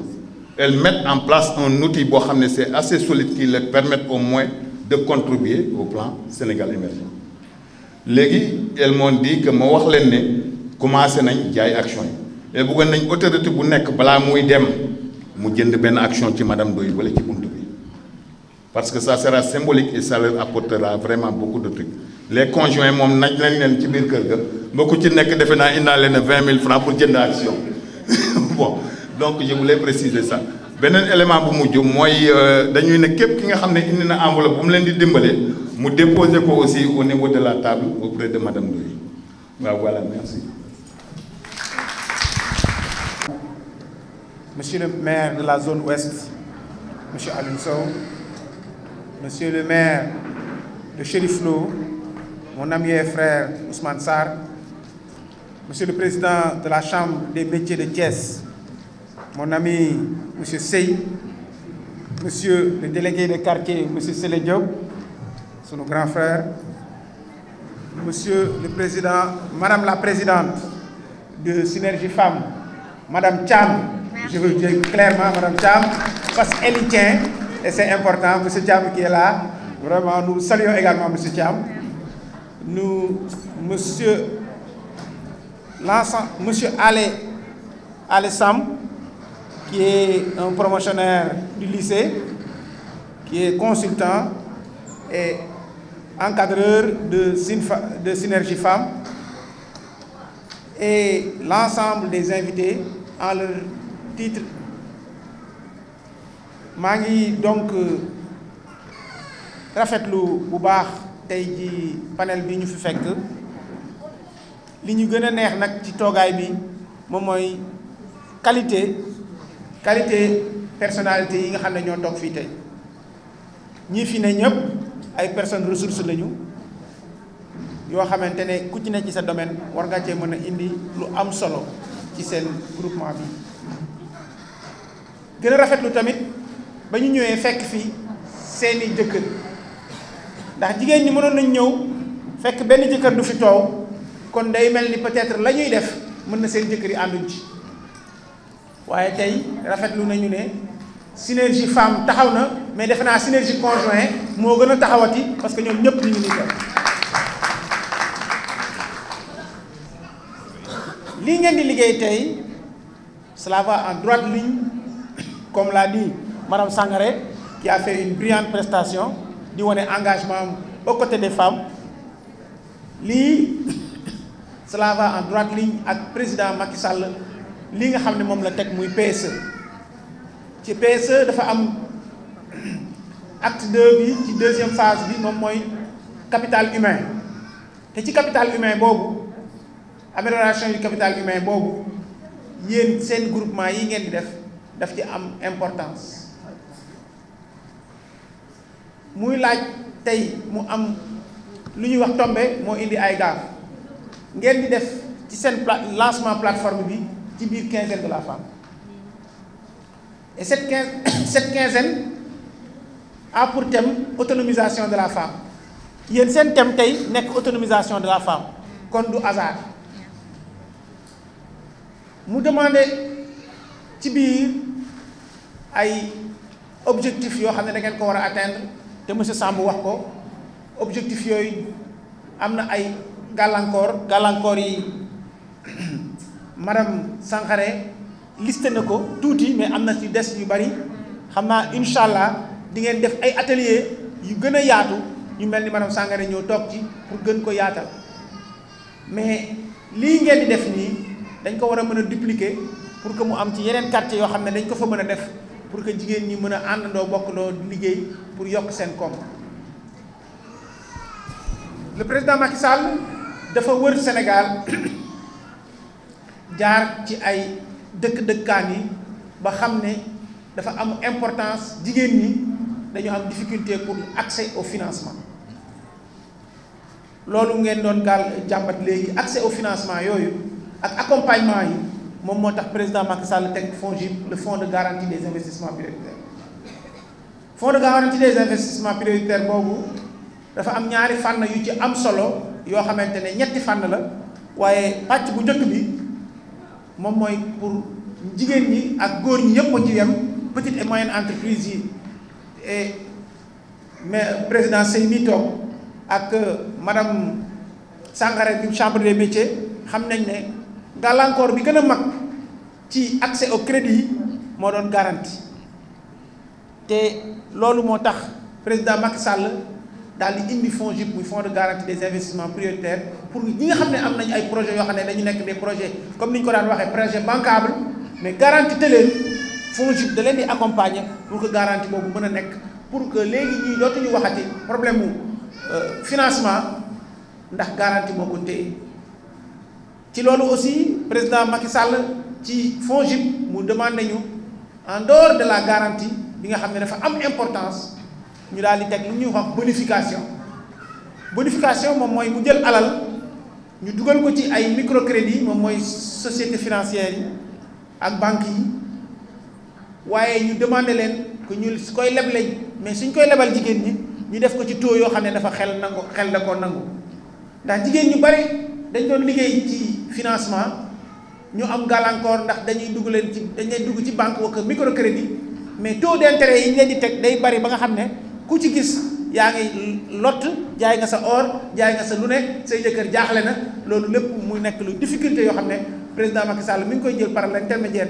Elles mettent en place un outil boo xam ne c'est assez solide qui leur permet au moins de contribuer au plan Sénégal émergent. Léegi elles m'ont dit que ma wax leen ne commencé nañ jaay action yi et bëggoon nañ autorité bu nekk balaa muy dem mu jënd benn action ci madame Ndoye wala ci buntu bi parce que ça sera symbolique et ça leur apportera vraiment beaucoup de trucs les conjoints moom nañ leen ci biir kër ga ba ku ci nekk defe naa indaale na 20 000 francs pour jënd action bon donc je voulais préciser ça beneen élément bu mujj mooy dañuy ne képp ki nga xam ne indi na enveloppe bu mu leen di dimbale mu déposer ko aussi au niveau de la table auprès de madame Ndoye waaw voilà merci. Monsieur le maire de la zone ouest, monsieur Alioune Sow, monsieur le maire de Chérif Lo, mon ami et frère Ousmane Sarr, monsieur le président de la chambre des métiers de Thiès, mon ami monsieur Sey, monsieur le délégué de quartier monsieur Sele Diop, son grand frère, monsieur le président, madame la présidente de Synergie Femmes, madame Thiam. Je veux dire clairement madame Thiam parce qu'elle y tient et c'est important. Monsieur Thiam qui est là, vraiment nous saluons également monsieur Thiam. Nous, monsieur Ale Sam, qui est un promotionnaire du lycée, qui est consultant et encadreur de Synergie Femmes, et l'ensemble des invités en leur titre. maa ngi donc rafetlu bu baax tey ji panel bi ñu fi fekk li ñu gën a neex nag ci toogaay bi moom mooy qualité personnalité yi nga xam ne ñoo toog fii tey ñii fi ne ñëpp ay personnes ressources lañu yoo xamante ne ku ci ne ci sa domaine war nga cee mën a indi lu am solo ci seen groupement bi. gën a rafetlu tamit ba ñu ñëwee fekk fii seeni jëkkër ndax jigéen ñi mënoon nañ ñëw fekk benn jëkkër du fi toow kon day mel ni peut-être la ñuy def mën na seen jëkkër yi ànduñ ci waaye tey rafetlu nañu ne Synergie Femme taxaw na mais defe naa Synergie Conjoint moo gën a taxawati parce que ñoom ñëpp ñu ngi nii lii ngeen di liggéey tey cela va en droite ligne comme l'a dit Madame Sangaré qui a fait une brillante prestation di wane engagement aux côtés des femmes lii cela va en droite ligne ak président Macky Sall lii nga xam ne moom la teg muy PSE ci PSE dafa am acte 2 bi ci deuxième phase bi moom mooy capital humain te ci capital humain boobu amélioration du capital humain boobu yéen seen groupement yi ngeen di daf ci am importance muy laaj tey mu am lu ñuy wax tombé moo indi ay gaaf ngeen di def ci seen lancement plateforme bi ci biir quinzaine de la femme et cette quinzaine a pour thème autonomisation de la femme yéen seen thème tey nekk autonomisation de la femme kon du hasard mu demandé ci biir ay objectifs yoo xam ne da ngeen ko war a atteindre te monsieur Samb wax ko objectif yooyu am na ay gàllankoor yi madame Sangaré listé na ko tuuti mais am na ci des yu bari xam naa incha allah di ngeen def ay atelier yu gën a yaatu ñu mel ni madame Sangaré ñëw toog ci pour gën ko yaatal mais lii ngeen di def nii dañ ko war a mën a dupliquer pour que mu am ci yeneen quartier yoo xam ne dañ ko fa mën a def pour que jigéen ñi mën a àndandoo bokkandoo liggéey pour yokk seen koom. Le président Macky Sall dafa wër Sénégal jaar ci ay dëkk-dëkkaan yi ba xam ne dafa am importance jigéen ñi dañu am difficulté pour accès au financement loolu ngeen doon jàmbat léegi accès au financement yooyu ak accompagnement yi moom moo tax président Macky Sall teg FONGIP le fonds de garantie des investissements prioritaires fonds de garantie des investissements prioritaires boobu dafa am ñaari fànn yu ci am solo yoo xamante ne ñetti fànn la waaye pàcc bu njëkk bi moom mooy pour jigéen ñi ak góor ñi yëpp ci yem petite et moyenne entreprise yi et mais président Sey mi toog ak madame Sangaré du chambre des métiers xam nañ ne gàllankoor bi gën a mag ci accès au crédit yi moo doon garantie te loolu moo tax président Macky Sall daal di indi FONGIP muy fonds de garantie des investissements prioritaires pour ñi nga xam ne am nañ ay projets yoo xam ne dañu nekk des projets comme ni ñu ko daan waxee projet bancable mais garantie te leen FONGIP da leen di accompagner pour que garantie boobu mën a nekk pour que léegi ñuy dootuñu waxati problème mu financement ndax garantie moo ko téye ci loolu aussi président Macky Sall ci FONGIP mu demandé ñu en dehors de la garantie bi nga xam ne dafa am importance ñu daal di teg lu ñuy wax bonification moom mooy mu jël alal ñu dugal ko ci ay microcrédit moom mooy société financière yi ak banques yi waaye ñu demandé leen que ñu su koy leble mais suñ koy lebal jigéen ñi ñu def ko ci taux yoo xam ne dafa xel da koo nangu ndax jigéen ñu bari dañ doon liggéey ci financement ñu am gàllankoor ndax dañ leen dugg ci banque wala microcrédit mais taux d'intérêt yi ñu leen di teg day bari ba nga xam ne ku ci gis yaa ngi lott jaay nga sa or jaay nga sa lu ne say jëkkër jaaxle na loolu lépp muy nekk lu difficulté yoo xam ne président Macky Sall mi ngi koy jël par l'intermédiaire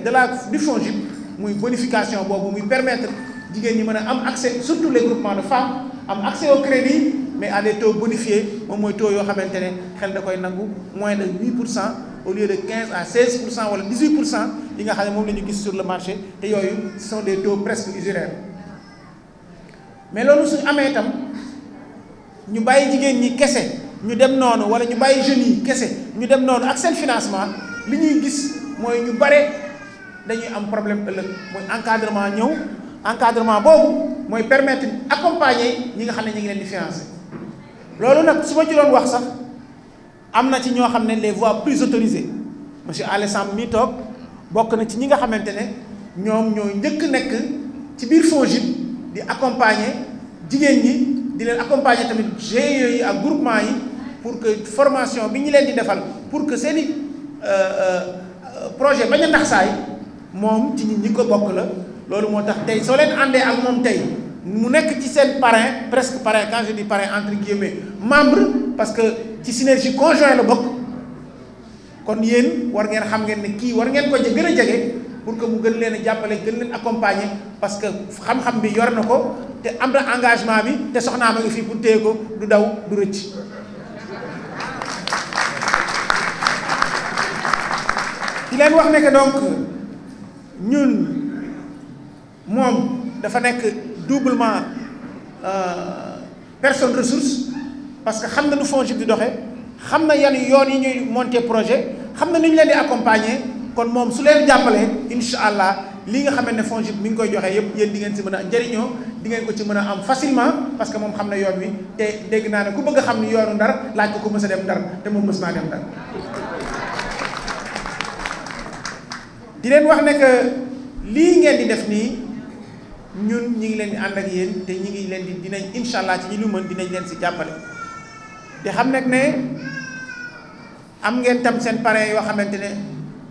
du FONGIP muy bonification boobu muy permettre jigéen ñi mën a am accès surtout les groupements de femmes am accès au crédit mais à des taux bonifiés moom mooy taux yoo xamante ne xel da koy nangu moins de 8% au lieu de 15 à 16% wala 18% yi nga xam ne moom la ñu gis sur le marché te yooyu ce sont des taux presque usuraires mais loolu suñu amee itam ñu bàyyi jigéen ñi kese ñu dem noonu wala ñu bàyyi jeunes yi kese ñu dem noonu ak seen financement li ñuy gis mooy ñu bare dañuy am problème ëllëg mooy encadrement ñëw encadrement boobu mooy permettre accompagner ñi nga xam ne ñu ngi leen di financer loolu nag su ma ci doon wax sax am na ci ñoo xam ne les voies plus autorisées monsieur Alé Samb mi toog bokk na ci ñi nga xamante ne ñoom ñoo njëkk nekk ci biir FONGIP di accompagner jigéen ñi di leen accompagner tamit GIE yi ak groupement yi pour que formation bi ñu leen di defal pour que seeni projet bañ a nax saay moom ci ñi ko bokk la loolu moo tax tey soo leen àndee ak moom tey mu nekk ci seen parrain presque parrain quand je dis parrain entre guillemets membre parce que ci synergie conjoint la bokk kon yéen war ngeen xam ngeen ne kii war ngeen ko gën a jege pour que mu gën leen a jàppale gën leen accompagner parce que xam-xam bi yor na ko te am na engagement bi te soxnaa ma ngi fii pour téye ko du daw du rëcc. di leen wax ne que donc ñun moom dafa nekk doublement personne ressource parce que xam na nu FONGIP di doxee xam na yan yoon yi ñuy monter projet xam na nu ñu leen di accompagner kon moom su leen jàppalee incha allah li nga xamante ne FONGIP mi ngi koy joxe yëpp yéen di ngeen si mën a njëriñoo di ngeen ko ci mën a am facilement parce que moom xam na yoon wi te dégg naa ne ku bëgg a xam ni yoonu Ndar laaj ko mës a dem Ndar te moom mës naa dem Ndar. di leen wax ne que lii ngeen di def nii ñun ñi ngi leen di ànd ak yéen te ñi ngi leen di dinañ incha allah ci ñi lu mën dinañ leen si jàppale te xam nag ne am ngeen tam seen parrain yoo xamante ne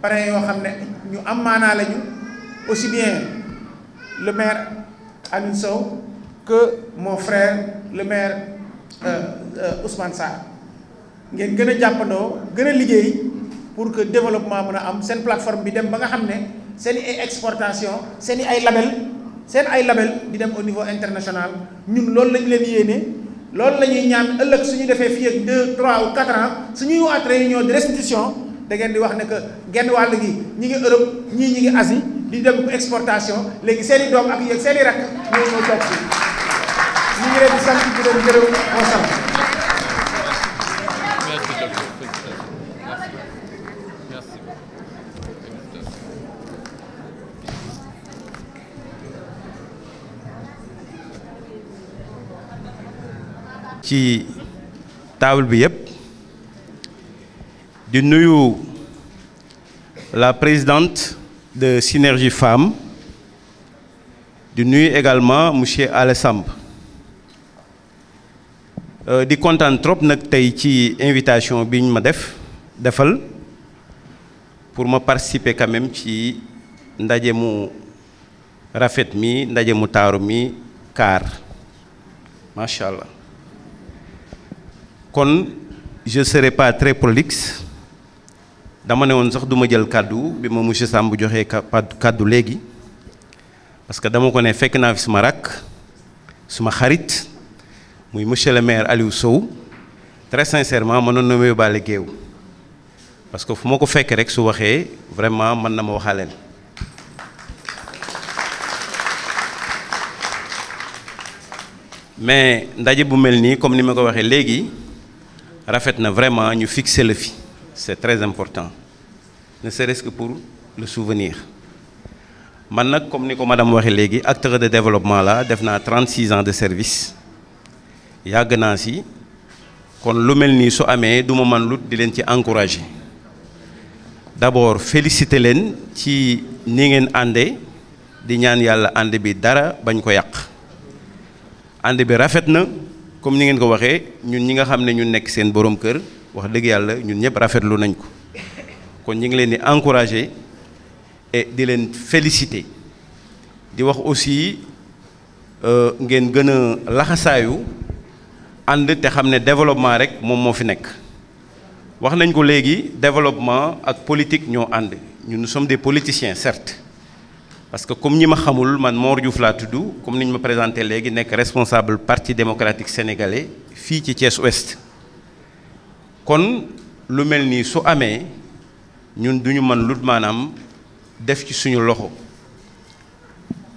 parrain yoo xam ne ñu am maanaa lañu aussi bien le maire Alioune Sow que mon frère le maire Ousmane Sarr ngeen gën a jàppandoo gën a liggéey pour que développement mën a am seen plateforme bi dem ba nga xam ne seen i exportation seen i ay label di dem au niveau international ñun loolu lañ leen yéene loolu la ñuy ñaan ëllëg suñu defee fii ak 2, 3 ou 4 ans suñuy waat réunion de restitution da ngeen di wax ne que genn wàll gi ñi ngi Europe ñii ñi ngi Asie di dem exportation léegi seen i doom ak yéeg seen i rakk ñoo ñëw toog fii ñu ngi leen di sant di leen gërëm moo sant. ci table bi yëpp di nuyu la présidente de Synergie Femmes di nuyu également monsieur Alé Samb di kontaan trop nag tey ci invitation bi ñu ma defal pour ma participer quand même ci ndaje mu rafet mi ndaje mu taaru mi kaar macha allah. kon je serai pas très prolixe dama ne woon sax du ma jël kàddu bi ma monsieur Samb joxee kàddu léegi parce que dama ko ne fekk naa fi suma rakk suma xarit muy monsieur le maire Aliou Sow très sincèrement mënoon na ma yóbbaale géew parce que fu ma ko fekk rek su waxee vraiment mën na ma waxaaleel mais ndaje bu mel nii comme ni ma ko waxee léegi rafet na vraiment ñu fixer le fi c'est très important ne serait-ce que pour le souvenir man nag comme ni ko madame waxee léegi acteur de développement la def naa 36 ans de service yàgg naa si kon lu mel nii su amee du ma man lut di leen ci encourager d'abord féliciter leen ci ni ngeen àndee di ñaan yàlla ànd bi dara bañ ko yàq ànd bi rafet na comme ni ngeen ko waxee ñun ñi nga xam ne ñu nekk seen borom kër wax dëgg yàlla ñun ñëpp rafetlu nañ ko kon ñi ngi leen di encourager et di leen féliciter di wax aussi ngeen gën a laxasaayu ànd te xam ne développement rek moom moo fi nekk wax nañ ko léegi développement ak politique ñoo ànd ñun nous sommes des politiciens certes parce que comme ñi ma xamul man Mor Diouf laa tudd comme ni ñu ma présenté léegi nekk responsable parti démocratique sénégalais fii ci Thiès Ouest kon lu mel nii su amee ñun duñu mën lut maanaam def ci suñu loxo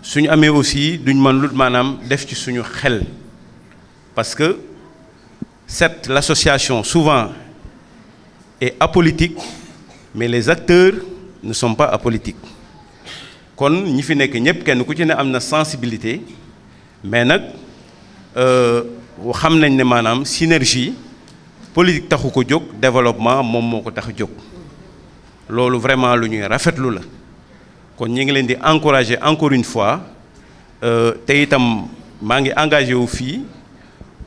suñu amee aussi duñu mën lut maanaam def ci suñu xel parce que certes l'association souvent est apolitique mais les acteurs ne sont pas apolitiques kon ñi fi nekk ñëpp kenn ku ci ne am na sensibilité mais nag xam nañ ne maanaam synergie politique taxu ko jóg développement moom moo ko tax a jóg loolu vraiment lu ñuy rafetlu la kon ñi ngi leen di encourager encore une fois te itam maa ngi engagé wu fii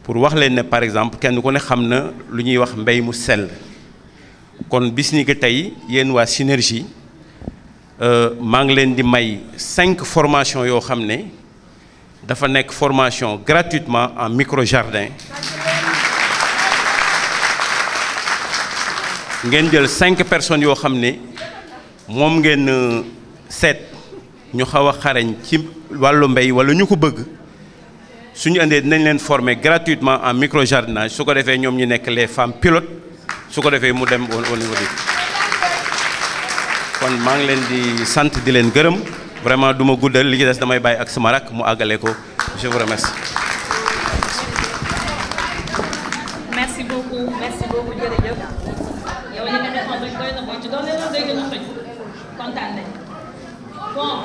pour wax leen ne par exemple kenn ku ne xam na lu ñuy wax mbéy mu sell kon bis ni que tey yéen waa synergie maa ngi leen di may 5 formations yoo xam ne dafa nekk formation gratuitement en micro jardin ngeen jël 5 personnes yoo xam ne moom ngeen seet ñu xaw a xarañ ci wàllu mbéy wala ñu ko bëgg suñu andee dinañ leen former gratuitement en micro jardinage su ko defee ñoom ñu nekk les femmes pilotes su ko defee mu dem au niveau de kon maa ngi leen di sant di leen gërëm vraiment du ma guddal li ci des damay bàyyi ak sama rak mu àggale ko je vous remercie. merci beaucoup jërëjëf yow li nga defoon rek doy na boo ci doon leen day gën a xëj kontaan nañ bon.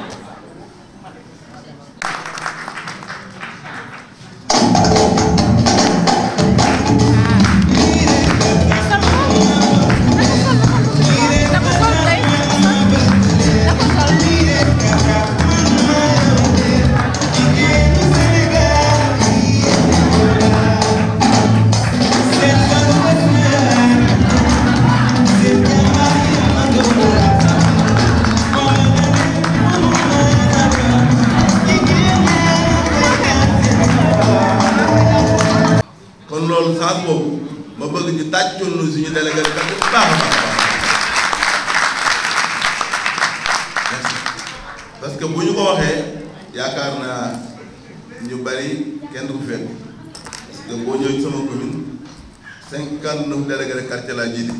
saas boobu ma bëgg ñu tàccoon suñu délégué kat bu baax a baax parce que bu ñu ko waxee yaakaar naa ñu bari kenn du ko fekk parce que boo ñëwee sama commune 59 délégué de quartier laa jiite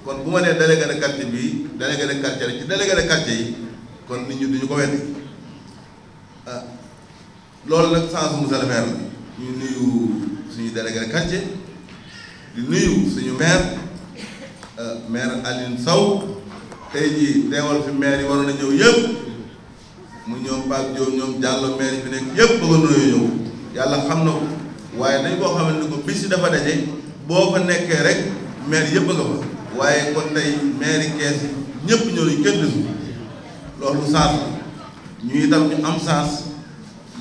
kon bu ma nee délégué de quartier bi délégué de quartier rek ci délégué de quartier yi kon nit ñi duñu ko weddi ah loolu nag sans monsieur le maire la ñu nuyu suñu délégué de quartier di nuyu suñu maire maire Alioune Sow tey jii teewal fi maire yi waroon a ñëw yëpp mu ñoom Pape Diop ñoom Diallo maire yi fi nekk yëpp bëgg nañoo ñëw yàlla xam na ko waaye dañ koo xamante ni ko bis yi dafa daje boo fa nekkee rek maire yëpp nga fa waaye kon tey maire yi kees yi ñëpp ñëw nañu kenn desu loolu saas la ñu itam ñu am saas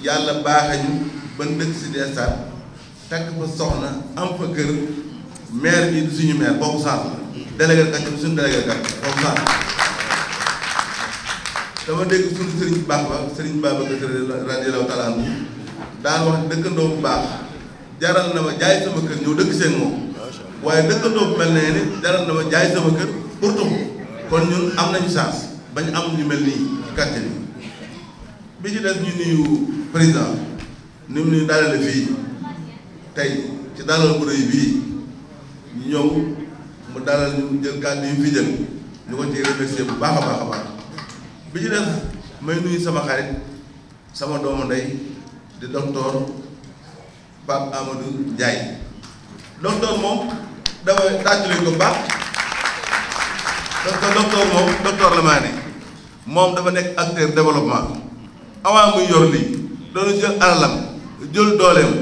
yàlla baaxe ñu ban dëkk si des stades takk fa soxna am fa kër maire bi du suñu maire boobu saas la délégué kat bi suñu délégué kat boobu saas dama dégg suñu sëriñ bu baax ba sëriñ Babacar radiyallahu taala anhu daan wax dëkkandoo bu baax jaral na ma jaay sama kër ñëw dëkk seen moom waaye dëkkandoo bu mel ne ni jaral na ma jaay sama kër pour tuxu kon ñun am nañu chance bañ am ñu mel nii ci quartier bi ci des ñu nuyu président ni mu ñu dalale fii tey ci dalal bu rëy bii ñu ñëw mu dalal ñu jël kàddu yu fi jël ñu ko ci remercier bu baax a baax a baax bi ci des may nuyu sama xarit sama doomu ndey di docteur Pape Amadou Ndiaye docteur moom dafa tàccali ko baax parce que docteur moom docteur la maa ne moom dafa nekk acteur développement avant muy yor lii doon jël alalam jël dooleem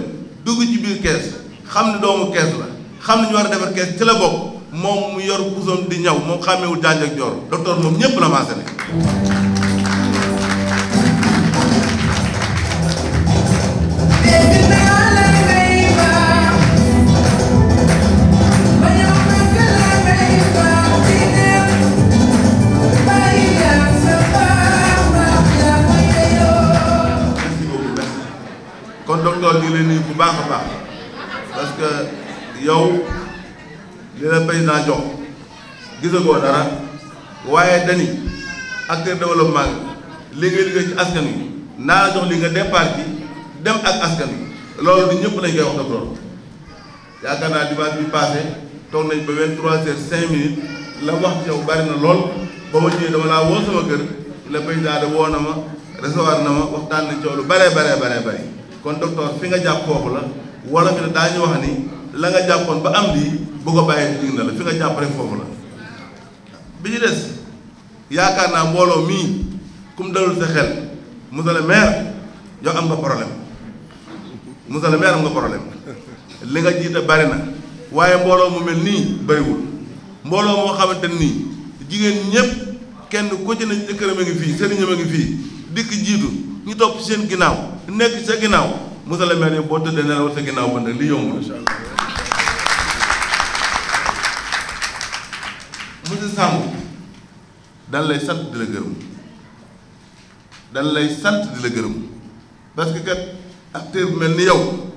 dugg ci biir kees xam ne doomu kees la xam ne ñu war a defar kees ci la bokk moom mu yor pusoom di ñaw moom xàmmeewul jànj ak joor docteur moom ñépp la maase ne kon docteur ñu ngi leen nuyu bu baax a baax parce que yow li la président jox gisagoo dara waaye dani acteur développement li ngay liggéey ci askan wi naa la jox li nga départ ci dem ak askan wi loolu du ñëpp lañ koy wax docteur yaakaar naa dimanche bi passé toog nañ ba 23h05 la wax ci yow bari na lool ba ma ñëwee dama laa woo sama kër le président de woo na ma recevoir na ma waxtaan nañ ci lu bare bari kon docteur fi nga jàpp foofu la wala fi ne daañu wax ni la nga jàppoon ba am lii bu ko bàyyee dig na la fi nga jàpp rek foofu la bi ci des yaakaar naa mbooloo mii kum dalul sa xel monsieur le maire yow am nga problème monsieur le maire am nga problème li nga jiite bari na waaye mbooloo mu mel nii bariwul mbooloo moo xamante nii jigéen ñëpp kenn ku ci ne jëkkëram a ngi fii sëriñam a ngi fii dikk jiitu ñu topp ci seen ginnaaw nekk sa ginnaaw monsieur le maire boo tëddee ne la war sa ginnaaw ba nag li yomb monsieur Samb dan lay sant di la gërëm dan lay sant di la gërëm parce que kat acteur bu mel ni yow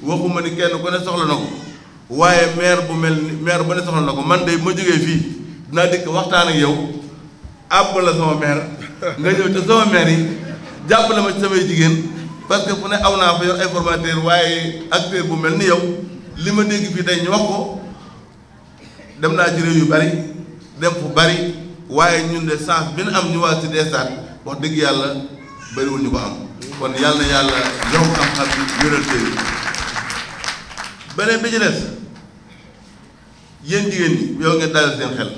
waxuma ni kenn ku ne soxla na ko waaye maire bu mel ni maire ba ne soxla na ko man de ma jógee fii dinaa dikk waxtaan ak yow àbb la sama maire nga ñëw te sama maire yi jàppale ma ci samay jigéen parce que fu ne aw naa fa yor informateur waaye acteur bu mel ni yow li ma dégg fii tey ñu wax ko dem naa ci réew yu bari dem fu bari waaye ñun de chance bi ñu am ñu waa Cité Stade wax dëgg yàlla bariwul ñu ko am kon yàlla na yàlla yokk xam-xam bi wéral tey beneen bi ci des yéen jigéen ñi yow ngeen dalal seen xel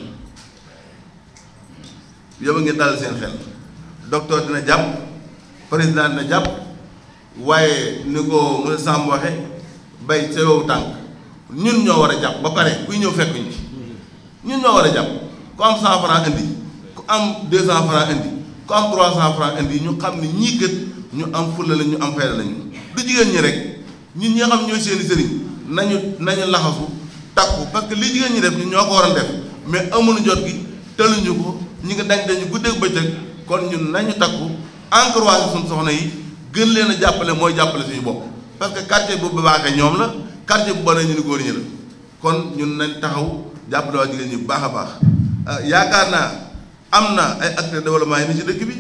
yow ngeen dalal seen xel docteur dina jàpp président dina jàpp waaye ni ko monsieur Samb waxe bay sa yow tànk ñun ñoo war a jàpp ba pare kuy ñëw fekk ñu ci ñun ñoo war a jàpp ku am 100 francs indi ku am 200 francs indi ku am 300 francs indi ñu xam ne ñii kët ñu am fulla la ñu am fayda lañu du jigéen ñi rek ñun ñi nga xam ñooy seeni sëriñ nañu laxasu takku parce que li jigéen ñi def ñun ñoo ko war a def mais amuñu jot gi tëluñu ko ñi nga dañu guddeeg bëccëg kon ñun nañu takku encouragé suñu soxna yi gën leen a jàppale mooy jàppale suñu bopp parce que quartier bu baaxee ñoom la quartier bu bonee ñu ni góor ñi la kon ñun nañ taxaw jàppale waa jigéen ñi bu baax a baax yaakaar naa am na ay acteurs développement yi ni ci dëkk bi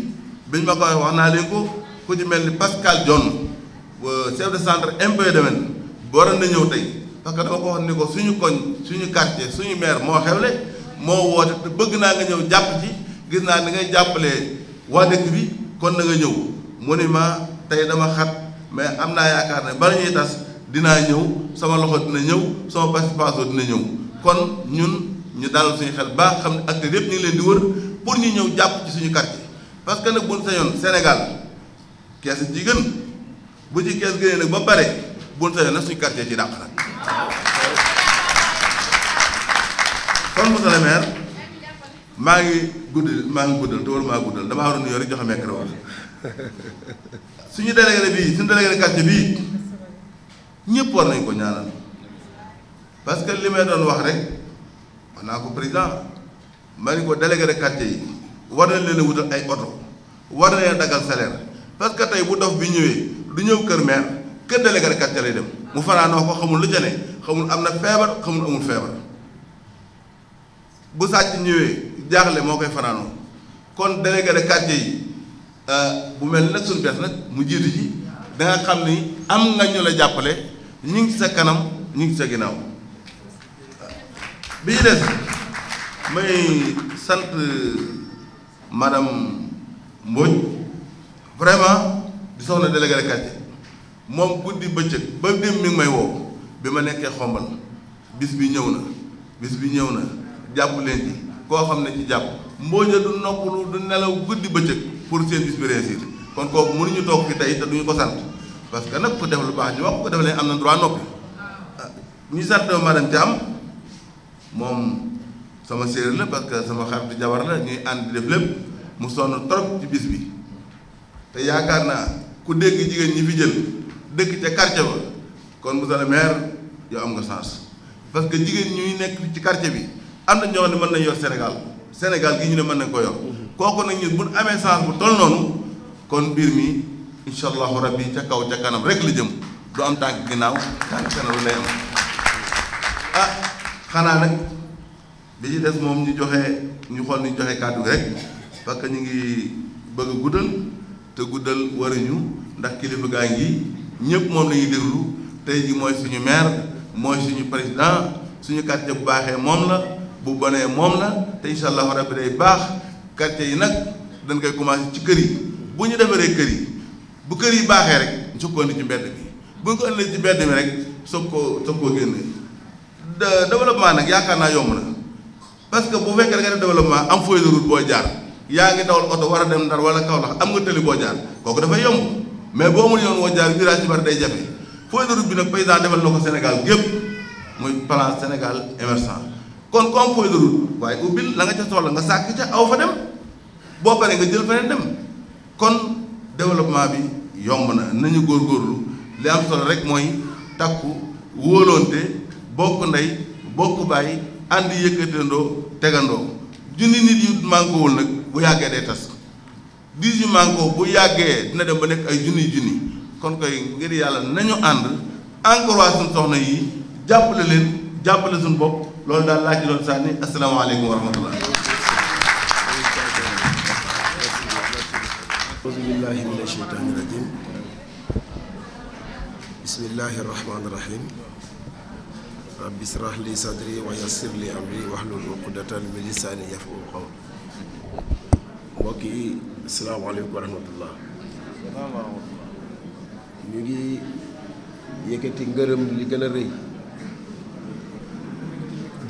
biñ ma koy wax naa leen ko ku ci mel ni Pascal Dione chef de centre impôt domaine waroon na ñëw tey parce que dama ko wax ni ko suñu koñ suñu quartier suñu maire moo xewle moo woote te bëgg naa nga ñëw jàpp ci gis naa ni ngay jàppalee waa dëkk bi kon na nga ñëw mu ni ma tey dama xat mais am naa yaakaar ne bala ñuy tas dinaa ñëw sama loxo dina ñëw sama participation dina ñëw kon ñun ñu dalal suñu xel baax xam ne acteurs yëpp ñu ngi leen di wër pour ñu ñëw jàpp ci suñu quartier parce que nag buñ sañoon Sénégal kees ji gën bu ci kees gënee nag ba pare buñ sañoon nag suñu quartier ci dàq nag kon monsieur le maire maa ngi guddal te war maa guddal damaa waroon nuyoo rek joxe micro suñu délégué bii suñu délégué quartier bii ñëpp war nañ ko ñaanal parce que li may doon wax rek wax naa ko président ma ni ko délégué de quartier yi war nañ leen a wutal ay oto war nañ leen a daggal salaire parce que tey bu dof bi ñëwee du ñëw kër maire kër délégué de quartier lay dem mu fanaanoo ko xamul lu ca ne xamul am na feebar xamul amul feebar bu sàcc ñëwee jaaxle moo koy fanaanoo kon délégué de quartier yi bu mel ni nag suñu bees nag mu jiitu ci da nga xam ni am nga ñu la jàppale ñu ngi ci sa kanam ñu ngi ci sa ginnaaw bi ñu des may sant madame Mbodj vraiment di soxna délégué de quartier moom guddi bëccëg ba dem mi ngi may woo bi ma nekkee xombal bis bi ñëw na jàpp leen ci koo xam ne ci jàpp Mbodj du noppalu du nelaw guddi bëccëg pour seen bis bi réussir kon kooku mënuñu toog fi tey te duñu ko sant parce que nag ku def lu baax ñu wax ko def leen am na droit noppi ñu sant madame Thiam moom sama séeréer la parce que sama xaritu jabar la ñuy ànd di def lépp mu sonn trop ci bis bi te yaakaar naa ku dégg jigéen ñi fi jël dëkk ca quartier ba kon monsieur le maire yow am nga chance parce que jigéen ñuy nekk ci quartier bi am na ñoo xam ne mën nañ yor Sénégal gi ñu ne mën nañ ko yor kooku nag ñun bu amee chance bu toll noonu kon mbir mi incha allahu rabbi ca kaw ca kanam rek la jëm du am tànk ginnaaw tànk kanam lay am ah xanaa nag bi ci des moom ñu xool ni joxe kàddu gi rek parce que ñu ngi bëgg a guddal te guddal waruñu ndax kilifa gaa ngi ñëpp moom la ñuy déglu tey ji mooy suñu maire mooy suñu président suñu quartier bu baaxee moom la bu bonee moom la te incha allahu rabbi day baax quartier yi nag dañ koy commencé ci kër yi bu ñu defaree kër yi bu kër yi baaxee rek ñu soog koo indi ci mbedd mi bu ñu ko indee ci mbedd mi rek soog koo génne développement nag yaakaar naa yomb na parce que bu fekkee da nga def développement am feuille de route boo jaar yaa ngi dawal oto war a dem Ndar wala Kaolack am nga tëli boo jaar kooku dafay yomb mais boo amul yoon woo jaar virage ci bari day jafe feuille de route bi nag président defal na ko Sénégal gépp muy plan Sénégal émergent kon comme feuille de route waaye ubbil la nga ca soxla nga sàkk ca aw fa dem boo paree nga jël feneen dem kon développement bi yomb na nañu góorgóorlu li am solo rek mooy takku wóolonte bokk ndey bokk bàyyi ànd yëkkatandoo tegandoo junni nit yu mànkoowul nag bu yàggee day tas 10 yu mànkoo bu yàggee dina dem ba nekk ay junni kon koy ngir yàlla nañu ànd encourage suñu soxna yi jàppale leen jàppale suñu bopp loolu daal laa ci doon sànni asalaamaaleykum wa rahmatullah. auzu billahi mina sheytaani rajim bismillahi rahmaani rahim rabbi israh li sadri wa yassir li amri wahlul uqdatan min lisaani yafqahu qawli. mbokk yi asalaamaaleykum wa rahmatullah. ñu ngi yëkkati ngërëm li gën a rëy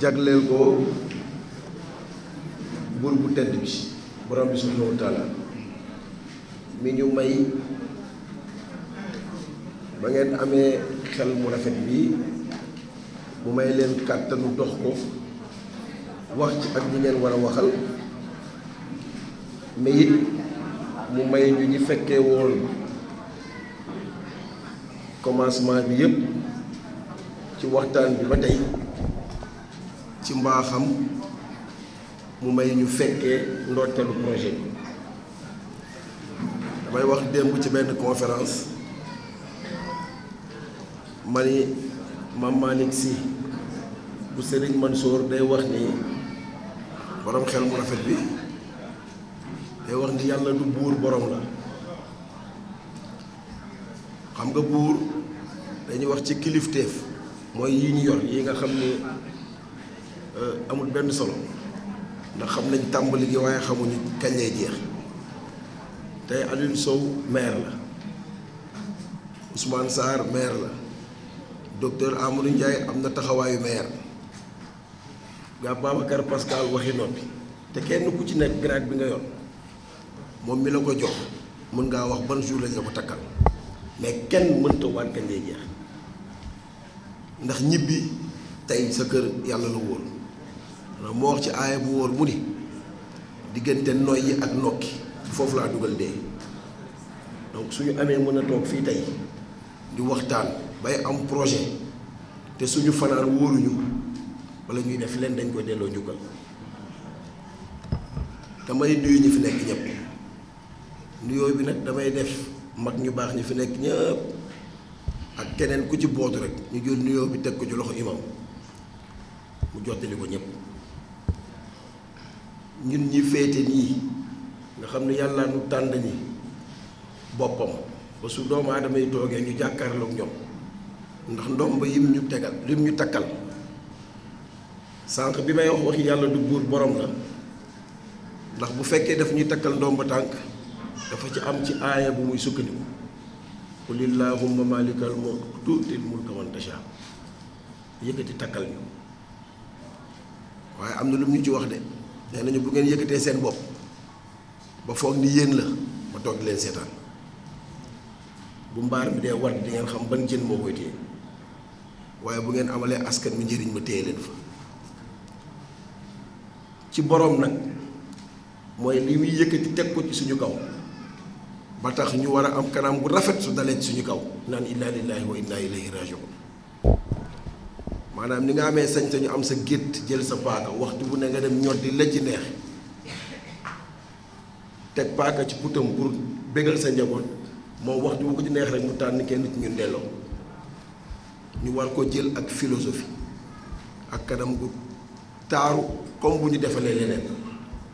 jagleel ko buur bu tedd bi borom bi subhanahu wa taala mi ñu may ba ngeen amee xel mu rafet bii mu may leen kàttanu dox ko wax ci ak ñi ngeen war a waxal mais it mu may ñu ñi fekkee woon commencement bi yépp ci waxtaan bi ba tey ci mbaaxam mu may ñu fekkee ndorteelu projet bi. damay wax démb ci benn conférence ma ni Mame Malick Sy bu Serigne Mansour day wax ni borom xel mu rafet bi day wax ni yàlla du buur borom la. xam nga buur dañuy wax ci kilifteef mooy yi ñu yor yi nga xam ni amul benn solo ndax xam nañ tàmbali gi waaye xamuñu kañ lay jeex. tey Aliou Sow maire la Ousmane Sarr maire la docteur Amadou Ndiaye am na taxawaayu maire gaa Babacar Pascal waxi noppi te kenn ku ci nekk grade bi nga yor moom mi la ko jox mën ngaa wax ban jour lañ la ko takkal mais kenn mënta waat kañ lay jeex ndax ñibbi tey sa kër yàlla la wóor moo wax ci aaya bu wóor mu ni diggante noyyi ak nokki foofu laa dugal dee. donc suñu amee mën a toog fii tey di waxtaan bay am projet te suñu fanaan wóoruñu wala ñuy def leen dañ koy delloo njukkal. damay nuyu ñi fi nekk ñëpp nuyoo bi nag damay def mag ñu baax ñi fi nekk ñëpp ak keneen ku ci bootu rek ñu jël nuyoo bi teg ko ci loxo imam mu jottali ko ñëpp. ñun ñi féete nii nga xam ne yàlla nu tànn ñi boppam ba su doomu aadama yi toogee ñu jàkkaarloog ñoom ndax ndomb yim ñu tegal lim ñu takkal sànq bi may wax waxi yàlla du buur borom la ndax bu fekkee daf ñuy takkal ndomb tànk dafa ci am ci aaya bu muy sukkandiku qul illahumma malikal mulk tuutil mulka man tasha yëkkati takkal ñu waaye am na lu mu ñu ci wax de nee nañu bu ngeen yëkkatee seen bopp ba foog ni yéen la ma toog leen seetaan bu mbaar mi dee war di ngeen xam ban jën moo koy téye waaye bu ngeen amalee askan mi njëriñ ma téye leen fa ci boroom nag mooy li muy yëkkati teg ko ci suñu kaw ba tax ñu war a am kanam bu rafet su dalee ci suñu kaw naan inna lillahi wa inna ilayhi rajiun maanaam ni nga amee sañ-sañu am sa gétt jël sa paaka waxtu bu ne nga dem ñor di la ci neex teg paaka ci putam pour bégal sa njaboot moom waxtu bu ko ci neex rek mu tànn kenn ci ñun delloo ñu war ko jël ak philosophie ak kanam gu taaru comme bu ñu defalee leneen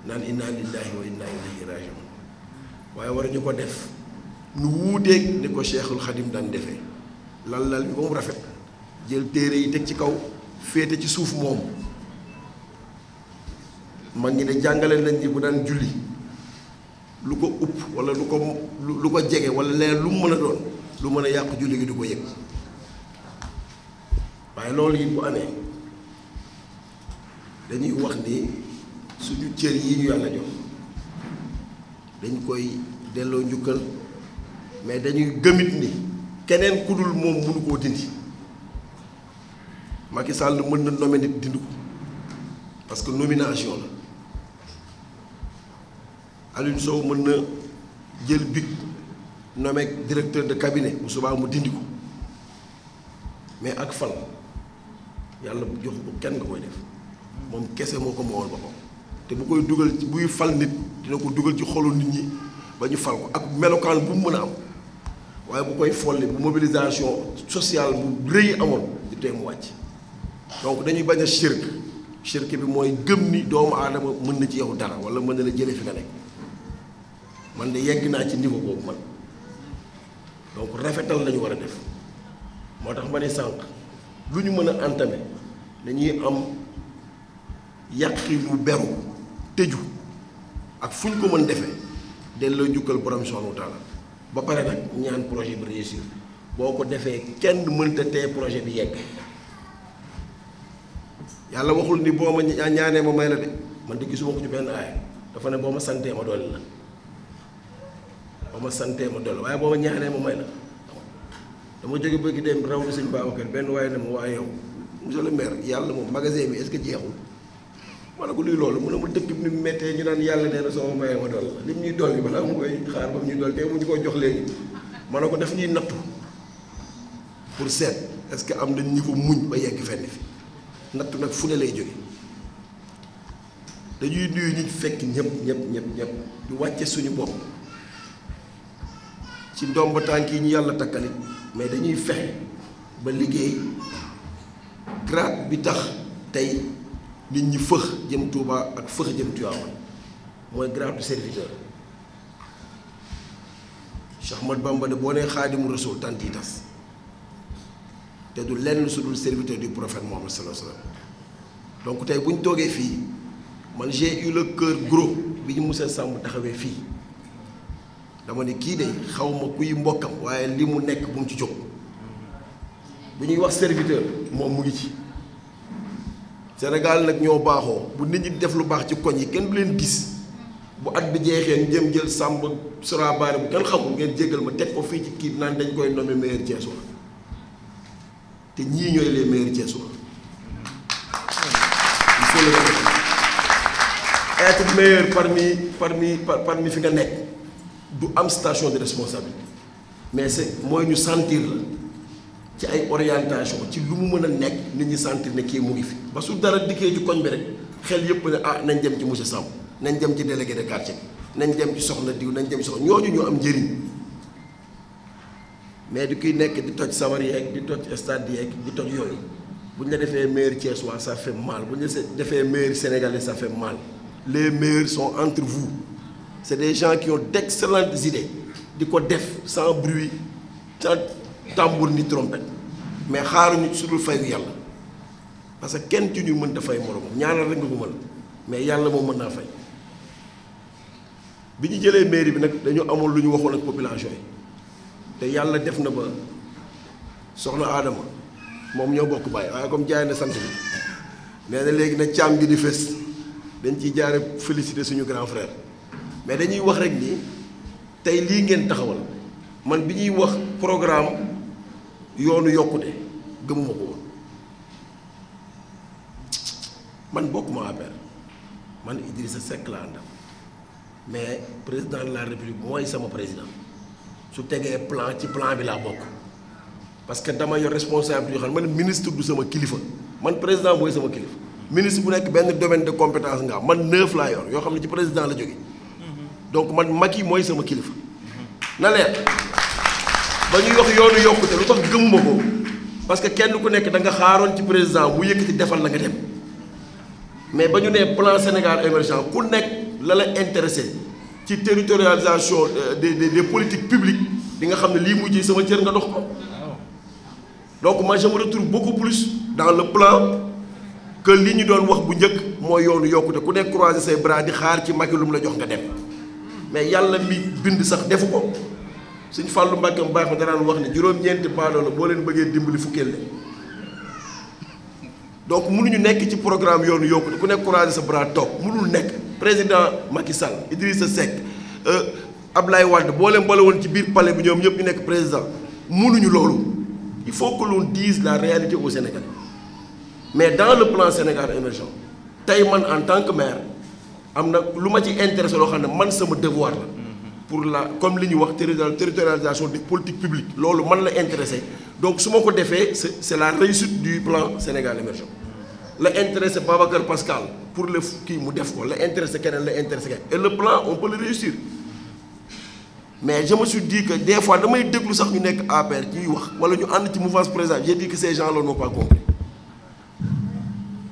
naan inna lillahi wa inna ilayhi rajiun waaye war ñu ko def nu wuuteeg ni ko Cheikhul Khadim daan defee lal bi ba mu rafet jël téere yi teg ci kaw féete ci suuf moom mag ñi de jàngale nañ ni bu daan julli lu ko upp wala lu ko jege wala leen lu mu mën a doon lu mën a yàq julli gi du ko yëg waaye loolu it bu amee dañuy wax ni suñu cër yi ñu yàlla jox dañ koy delloo njukkal mais dañuy gëmit ni keneen ku dul moom mënu koo dindi Macky Sall mën na nommer nit dindi ko parce que nomination la Aliou Sow mën na jël big nommé directeur de cabinet bu subaa mu dindi ko mais ak fal yàlla jox ko kenn nga koy def moom kese moo ko moomal boppam te bu koy dugal ci buy fal nit dina ko dugal ci xolu nit ñi ba ñu fal ko ak melokaan bu mu mën a am waaye bu koy folli bu mobilisation sociale bu rëy amoon di tee mu wàcc donc dañuy bañ a shirk bi mooy gëm ni doomu aadama mën na ci yow dara wala mën na la jële fi nga nekk man de yegg naa ci niveau boobu man donc rafetal lañu war a def moo tax ma ne sànq lu ñu mën a entamer dañuy am yàqi lu beru tëju ak fu ñu ko mën defee delloo njukkal borom subhanahu wa taala ba pare nag ñaan projet bi réussir boo ko defee kenn mënta tee projet bi yegg yàlla waxul ni boo ma ñaanee ma may la de man de gisuma ko ci benn aaya dafa ne boo ma santee ma dolli la boo ma santee ma dolli waaye boo ma ñaanee ma may la dama jóge bëgg dem raw bi sëñ Babacar benn waaye ne ma waaye yow monsieur le maire yàlla moom magasin bi est-ce que jeexul ma ne ko luy loolu mu ne ma dëkk bi ni mu méttee ñu naan yàlla nee na soo ma mayee ma dolli la lim ñuy dolli balaa mu koy xaar ba mu ñuy dolli te mu ñu ko jox léegi ma ne ko daf ñuy nattu pour seet est-ce que am nañ ñi ko muñ ba yegg fenn fi nattu nag fu ne lay jóge dañuy nuyu ñi fekk ñëpp di wàcce suñu bopp ci ndomb tànk yi ñu yàlla takkali mais dañuy fexe ba liggéey grade bi tax tey nit ñi fëx jëm Touba ak fëx jëm Tivaouane mooy grade du serviteur Cheikh Ahmad Bamba de boo nee Xaadimu Rasuul tant yi tas te du lenn su dul serviteur du prophète Mohammed sallallahu alayhi wa sallam donc tey bu ñu toogee fii man j'ai eu le cœur gros bi ñu Moussa Samb taxawee fii dama ne kii de xaw ma kuy mbokkam waaye li mu nekk bu mu ci jóg bu ñuy wax serviteur moom mu ngi ci Sénégal nag ñoo baaxoo bu nit ñi def lu baax ci koñ yi kenn du leen gis bu at bi jeexee jëm jël Samb sora baare bu kenn xamul ngeen jéggal ma teg ko fii ci kii naan dañ koy nommer meilleur Thiessois te ñii ñooy les meilleurs Thiessois il faut le reconnaître être meilleur parmi fi nga nekk du am station de responsabilité mais c'est mooy ñu sentir la ci ay orientation ci lu mu mën a nekk nit ñi sentir ne kii mu ngi fi ba su dara dikkee ci koñ bi rek xel yëpp ne ah nañ dem ci monsieur Samb nañ dem ci délégué de quartier nañ dem ci soxna diw nañ dem ci soxna ñooñu ñu am njëriñ mais di kuy nekk di toj samar yeeg di toj stade yeeg di toj yooyu bu ñu la defee meilleur Thiessois ça fait mal bu ñu la defee meilleur Sénégalais ça fait mal les meilleurs sont entre vous c'est des gens qui ont d'excellentes idées di ko def sans bruit sans tambour ni trompette mais xaaruñu su dul fayu yàlla parce que kenn ci ñu mën dafay moroom ñaanal rek nga ko mën mais yàlla moom mën naa fay bi ñu jëlee mairie bi nag dañu amoon lu ñu waxoon ak population yi te yàlla def na ba soxna Adama moom ñoo bokk bàyyi waaye comme jaay na sant bi nee na léegi nag càmm gi di fës dañ ciy jaare féliciter suñu grand frère mais dañuy wax rek ni tey lii ngeen taxawal man bi ñuy wax programme yoonu yokkute gëmuma ko woon man bokkuma APR man Idrissa Seck laa àndal mais président de la République mooy sama président su tegee plan ci plan bi laa bokk parce que dama yor responsabilité yoo xam ne man ministre du sama kilifa man président mooy sama kilifa ministre bu nekk benn domaine de compétence nga am man 9 laa yor yoo xam ne ci président la jóge donc man Macky mooy sama kilifa na leer ba ñuy wax yoonu yokkute lu tax gëmuma ko parce que kenn ku nekk da nga xaaroon ci président mu yëkkati defal la nga dem mais ba ñu nee plan Sénégal émergent ku nekk la la intéressé ci territorialisation des politiques publiques di nga xam ne lii mujj sama cër nga dox ko donc moi je me retrouve beaucoup plus dans le plan que li ñu doon wax bu njëkk mooy yoonu yokkute ku nekk croiser ses bras di xaar ci Macky lu mu la jox nga dem mais yàlla mi bind sax defu ko suñ Fallou Mbacke mu baax ma daraan wax ne juróom-ñeenti baadoo la boo leen bëggee dimbali fukkeel la donc mënuñu nekk ci programme yoonu yokkute ku nekk croiser sa bras toog mënul nekk président Macky Sall Idrissa Seck Ablaye Wade boo leen boole woon ci biir palais bi ñoom ñëpp ñu nekk président mënuñu loolu il faut que l'on dise la réalité au Sénégal mais dans le plan Sénégal émergent tey man en tant que maire am na lu ma ci intéressé loo xam ne man sama devoir la pour la comme li ñuy wax territorialisation des politiques publiques loolu man la intéressé donc su ma ko defee c'est la réussite du plan Sénégal émergent la intéressé Babacar Pascal pour le kii mu def ko la intéressé keneen la intéressé keneen et le plan on peut le réussir mais je me suis dit que des fois damay déglu sax ñu nekk APR ñuy wax wala ñu ànd ci mouvance présidentielle j'ai dit que ces gens là n'ont pas compris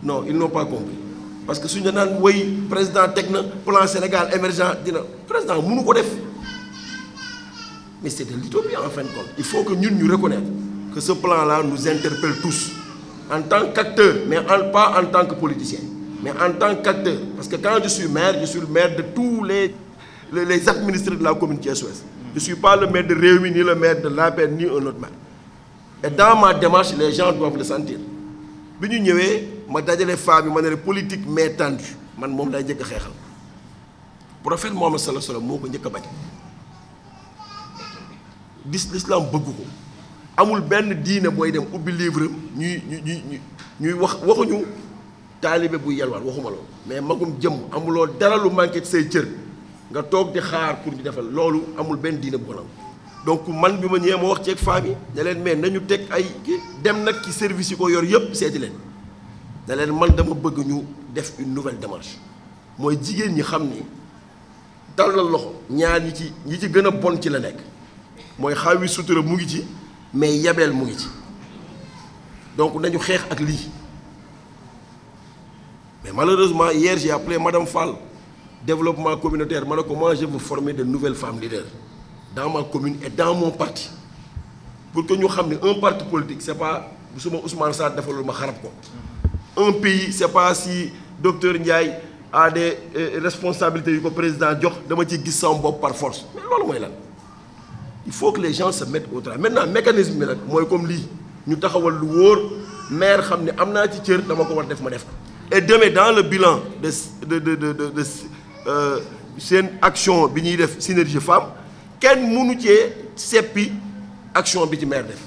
non ils n'ont pas compris parce que suñu naan woy président teg na plan Sénégal émergent dina président mënu ko def mais c'est de l'utopie en fin de compte. Il faut que ñun ñu reconnaître que ce plan-là nous interpelle tous en tant qu'acteurs, mais pas en tant que politiciens, mais en tant qu'acteurs. Parce que quand je suis le maire de tous les administrés de la commune Thiès-Ouest. Je ne suis pas le maire de Réumi, ni le maire de l'APR, ni un autre maire. Et dans ma démarche, les gens doivent le sentir. Quand nous sommes venus, je les femmes, je politique mais tendue. Je suis venu à faire. Le prophète Mohamed sallallahu alayhi wa sallam, je l'islam bëgg ko amul benn diine booy dem ubbi livre ñuy waxuñu taalibe bu yelwaan waxuma loolu mais magum jëm amuloo dara lu manqué ci say cër nga toog di xaar pour di defal loolu amul benn diine bu ko nangu donc man bi ma ñëwee ma wax ci ak femme yi ne leen mais nañu teg ay dem nag ci service yi ko yor yëpp seeti leen ne leen man dama bëgg ñu def une nouvelle démarche mooy jigéen ñi xam ni tàllal loxo ñaar ñi ci gën a bon ci la nekk mooy xaawi sutura mu ngi ci mais yabeel mu ngi ci donc nañu xeex ak lii mais malheureusement hier j'ai appelé Madame Fall développement communautaire ma ne ko moi je veux former de nouvelles femmes leaders dans ma commune et dans mon parti pour que ñu xam ne un parti politique c'est pas su ma Ousmane Sarr defalul ma xarab ko un pays c'est pas si docteur Ndiaye a des responsabilités yu ko président jox dama ci gis sama bopp par force mais loolu mooy lan. Il faut que les gens se mettent au travail. Maintenant, le mécanisme, c'est comme lui. Nous avons le wóor maire xam ne am naa ci cër dama ko war def ma def ko. Et demain, dans le bilan de seen action bi ñuy def synergie femme kenn mënu cee seppi action bi ci maire def.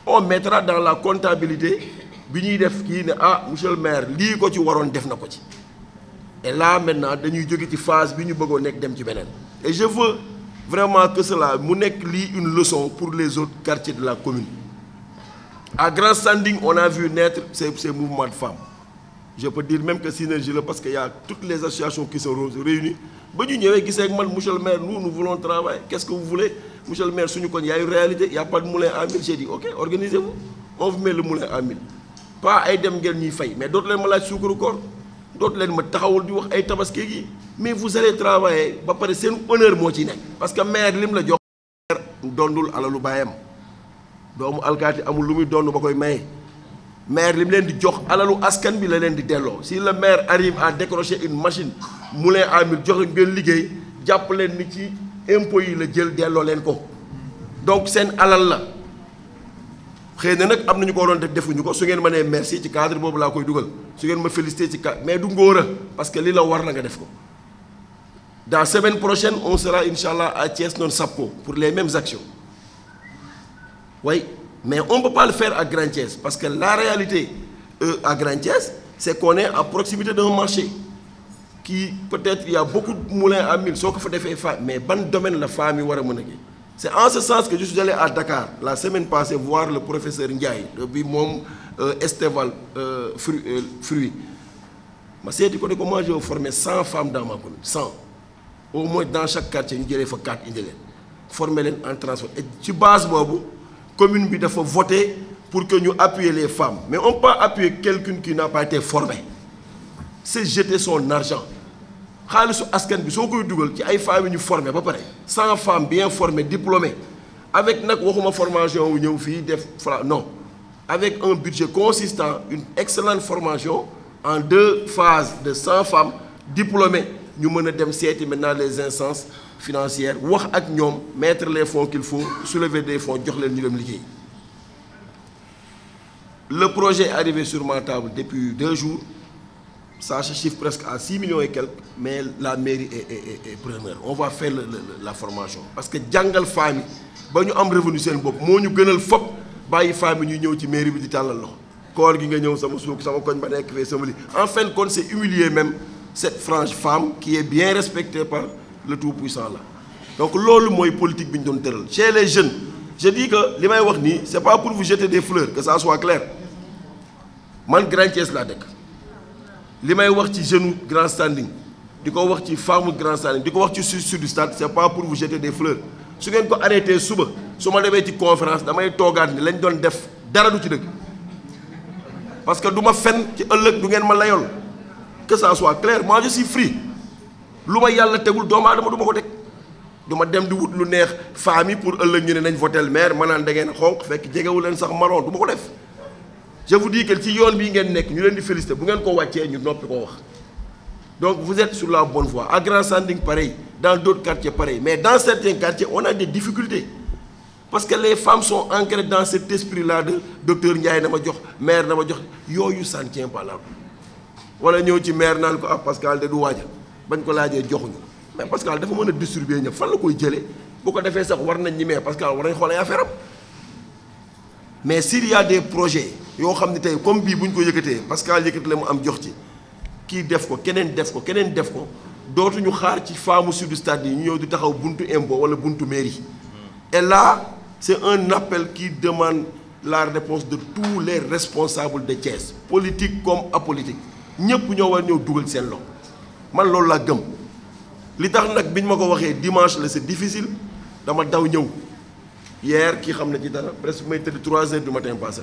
On mettra dans la comptabilité bi ñuy def kii ne ah monsieur le maire lii ko ci waroon def na ko ci. Et là maintenant dañuy jóge ci phase bi ñu bëggoon nekk dem ci beneen. Et je veux vraiment que cela mu nekk lii une leçon pour les autres quartiers de la commune. À Grand Standing, on a vu naître ces mouvements de femmes. Je peux dire même que synergie là parce qu'il y a toutes les associations qui sont réunies. Ba ñu ñëwee gisee ak man monsieur le maire nous voulons travailler. Qu'est-ce que vous voulez? Monsieur le maire suñu kon y a une réalité, il y a pas de moulin à mille. J'ai dit OK, organisez-vous. On vous met le moulin à mille. Pas ay dem ngeen ñuy fay mais d'autres leen ma laaj suukaru koor d'autres leen ma taxawul di wax ay tabaski gi mais vous allez travailler ba pare seen honneur moo ci nekk parce que maire lim la jox dondul alalu baayam doomu alkaati amul lu muy donn ba koy maye maire lim leen di jox alalu askan bi la leen di delloo si le maire arrive à décrocher une machine moulin à mille jox ngeen liggéey jàpp leen ni ci impôts yi la jël delloo leen ko donc seen alal la xëy na nag am nañu ko waroon def defuñu ko su ngeen ma nee merci ci cadre boobu laa koy dugal su ngeen ma félicité ci cadre mais du ngóora parce que li la war na nga def ko dans semaine prochaine on sera inchallah à Thiès non SAPCO pour les mêmes actions oui mais on ne peut pas le faire à Grand Thiès parce que la réalité à Grand Thiès c'est qu'on est à proximité d'un marché qui peut-être il y a beaucoup de moulins à mille soo ko fa defee fa mais ban domaine la femme yi war a mën a gi c'est en ce sens que je suis allé à Dakar la semaine passée voir le professeur Ndiaye bi moom Esteval fruit ma seeti ko ne ko moi je vais former 100 femmes dans ma commune 100 au moins dans chaque quartier ñu jëlee fa 4 indi leen former leen en transport et ci base boobu commune bi dafa voter pour que ñu appuyer les femmes mais on peut pas appuyer quelqu'un qui n'a pas été formé c'est jeter son argent xaalisu askan bi soo koy dugal ci ay femmes yi ñu formé ba pare 100 femmes bien formées diplômées avec nag waxuma formation wu ñëw fii def non avec un budget consistant une excellente formation en 2 phases de 100 femmes diplômées ñu mën a dem seeti maintenant les instances financières wax ak ñoom mettre les fonds qu'il faut soulever des fonds jox leen ñu dem liggéey. Le projet est arrivé sur ma table depuis 2 jours. Ça se chiffre presque à 6 millions et quelques, mais la mairie est preneur. On va faire la formation. Parce que jàngal famille, ba ñu am revenu seen bopp moo ñu gënal fop bàyyi famille ñu ñëw ci mairie bi di tàllal loxo koor gi nga ñëw sama suuk sama koñ ba nekk fee sama li en fin de compte c'est humilier même cette franche femme qui est bien respectée par le Tout-Puissant là. Donc loolu mooy politique bi ñu doon tëral chez les jeunes je dis que li may wax nii c'est pas pour vous jeter des fleurs que ça soit clair man Grand Thiès laa dëkk. li may wax ci jeune Grand Standing di ko wax ci femme Grand Standing di ko wax ci sud du stade c'est pas pour vous jeter des fleurs su ngeen ko arrêté suba su ma demee ci conférence damay toogaat ni lañ doon def dara du ci dëgg parce que du ma fen ci ëllëg du ngeen ma layol que ça soit clair. Moi je suis free lu ma yàlla tegul doomu aadama du ma ko teg du ma dem di wut lu neex famille pour ëllëg ñu ne nañ votel maire ma naan da ngeen xonq fekk jegewu leen sax marron du ma ko def. Je vous dis que ci yoon bii ngeen nekk ñu leen di féliciter bu ngeen ko wàccee ñu noppi ko wax donc vous êtes sur la bonne voie. À Grand Sanding pareil, dans d'autres quartiers pareil, mais dans certains quartiers on a des difficultés parce que les femmes sont ancrées dans cet esprit-là de docteur Ndiaye na ma jox maire na ma jox yooyu ça ne tient pas là wala ñëw ci maire naan ko ah Pascal de du waaja bañ ko laajee joxuñu mais Pascal dafa mën a distribuer ñëpp fan la koy jëlee bu ko defee sax war nañ ñi mais Pascal war nañ xool ay affaire am mais s'il y a des projets yoo xam ne tey comme bii bu ñu ko yëkkatee Pascal yëkkati la mu am jox ci kii def ko keneen def ko keneen def ko dootuñu xaar ci faamu sud stade yi ñu ñëw di taxaw buntu impôt wala buntu mairie et là c'est un appel qui demande la réponse de tous les responsables de Thiès politique comme apolitique ñëpp ñoo war ñëw dugal seen loxo man loolu laa gëm li tax nag biñ ma ko waxee dimanche la c'est difficile dama daw ñëw hier kii xam na ci dara presque may tëdd 3 heures du matin passé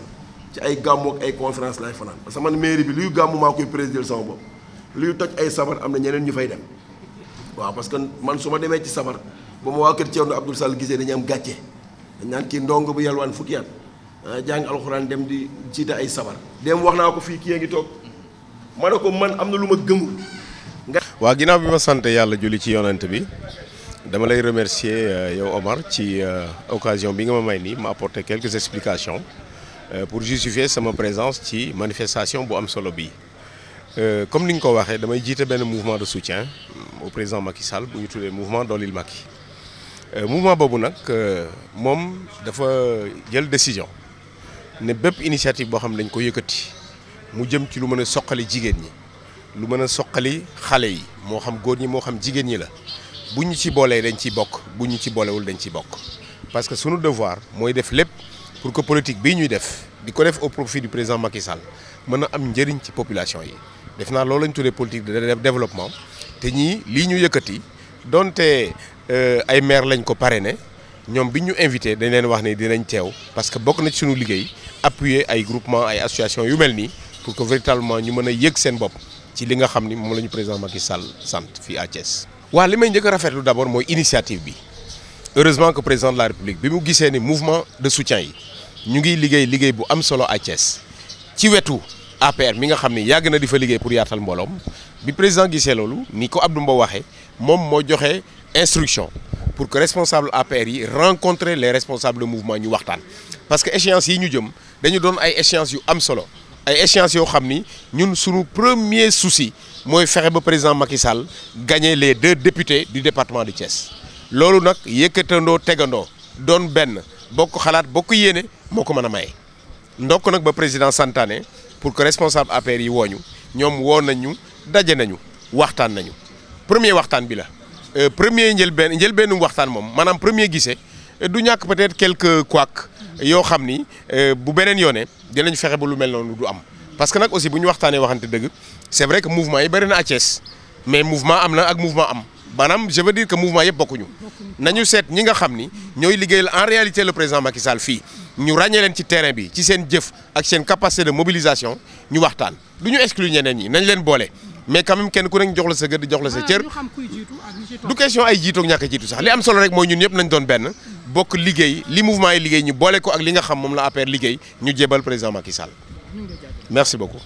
ci ay gàmmu ak ay conférence lay fanaan parce que man mairie bi luy gàmmu maa koy présider sama bopp luy toj ay sabar am na ñeneen ñu fay dem waaw parce que man su ma demee ci sabar ba ma waa kër Thierno Abdoul Sall gisee dañu am gàcce dañ naan kii ndongo bu yalwaan fukki at jàng alxuraan dem di jiite ay sabar dem wax naa ko fii kii a ngi toog ma ne ko man am na lu ma gëmul. waaw ginnaaw bi ma sant yàlla julli ci yonent bi dama lay remercier yow Omar ci occasion bi nga ma may nii ma apporter quelques explications pour justifier sama présence ci manifestation bu am solo bii comme ni nga ko waxee damay jiite benn mouvement de soutien au président Macky Sall bu ñu tuddee mouvement Doolil Macky mouvement boobu nag moom dafa jël décision ne bépp initiative boo xam ne dañ ko yëkkati mu jëm ci lu mën a soqali jigéen ñi lu mën a soqali xale yi moo xam góor ñi moo xam jigéen ñi la bu ñu ci boolee dañ ciy bokk bu ñu ci boolewul dañ ciy bokk parce que sunu devoir mooy def lépp pour que politique bii ñuy def di ko def au profit du président Macky Sall mën a am njëriñ ci population yi def naa loolu lañ tuddee politique de développement te ñii lii ñu yëkkati donte ay maire lañ ko parrainé ñoom bi ñu invité dañ leen wax ne dinañ teew parce que bokk na ci sunu liggéey appuyer ay groupement ay association yu mel nii pour que véritablement ñu mën a yëg seen bopp ci li nga xam ni moom la ñu président Macky Sall sant fii à Thiès. waaw li may njëkk a rafetlu d'abord mooy initiative bi heureusement que président de la République bi mu gisee ni mouvement de soutien yi ñu ngi liggéey bu am solo à Thiès ci wetu APR mi nga xam ni yàgg na di fa liggéey pour yaatal mbooloom bi président gisee loolu ni ko Abdou Mbow waxee moom moo joxe instruction pour que responsable APR yi rencontrer les responsables de mouvement ñu waxtaan parce que échéances yi ñu jëm dañu doon ay échéances yu am solo ay échéances yoo xam ni ñun suñu premier souci mooy fexe ba président Macky Sall gagner les 2 députés du département de Thiès loolu nag yëkkatandoo tegandoo doon benn bokk xalaat bokk yéene moo ko mën a maye ndokk nag ba président santaane pour que responsable APR yi wooñu ñoom woo nañu daje nañu waxtaan nañu premier waxtaan bi la premier njëlbeenu waxtaan moom maanaam premier gisee du ñàkk peut-être quelques couacs yoo xam ni bu beneen yoone dinañ fexe ba lu mel noonu du am parce que nag aussi bu ñu waxtaanee waxante dëgg c'est vrai que mouvement yi bëri na à Thiès mais mouvement am na ak mouvement am maanaam je veux dire que mouvement yëpp bokkuñu nañu seet ñi nga xam ni ñooy liggéeyal en réalité le président Macky Sall fii ñu ràññee leen ci terrain bi ci seen jëf ak seen capacité de mobilisation ñu waxtaan du ñu exclure ñeneen ñi nañ leen boole mais quand même kenn ku nekk jox la sa gëdd jox la sa cër du question ay jiitu ak ñàkk a jiitu sax li am solo rek mooy ñun ñëpp nañ doon benn bokk liggéey li mouvement yi liggéey ñu boole ko ak li nga xam moom la APR liggéey ñu jébal président Macky Sall merci beaucoup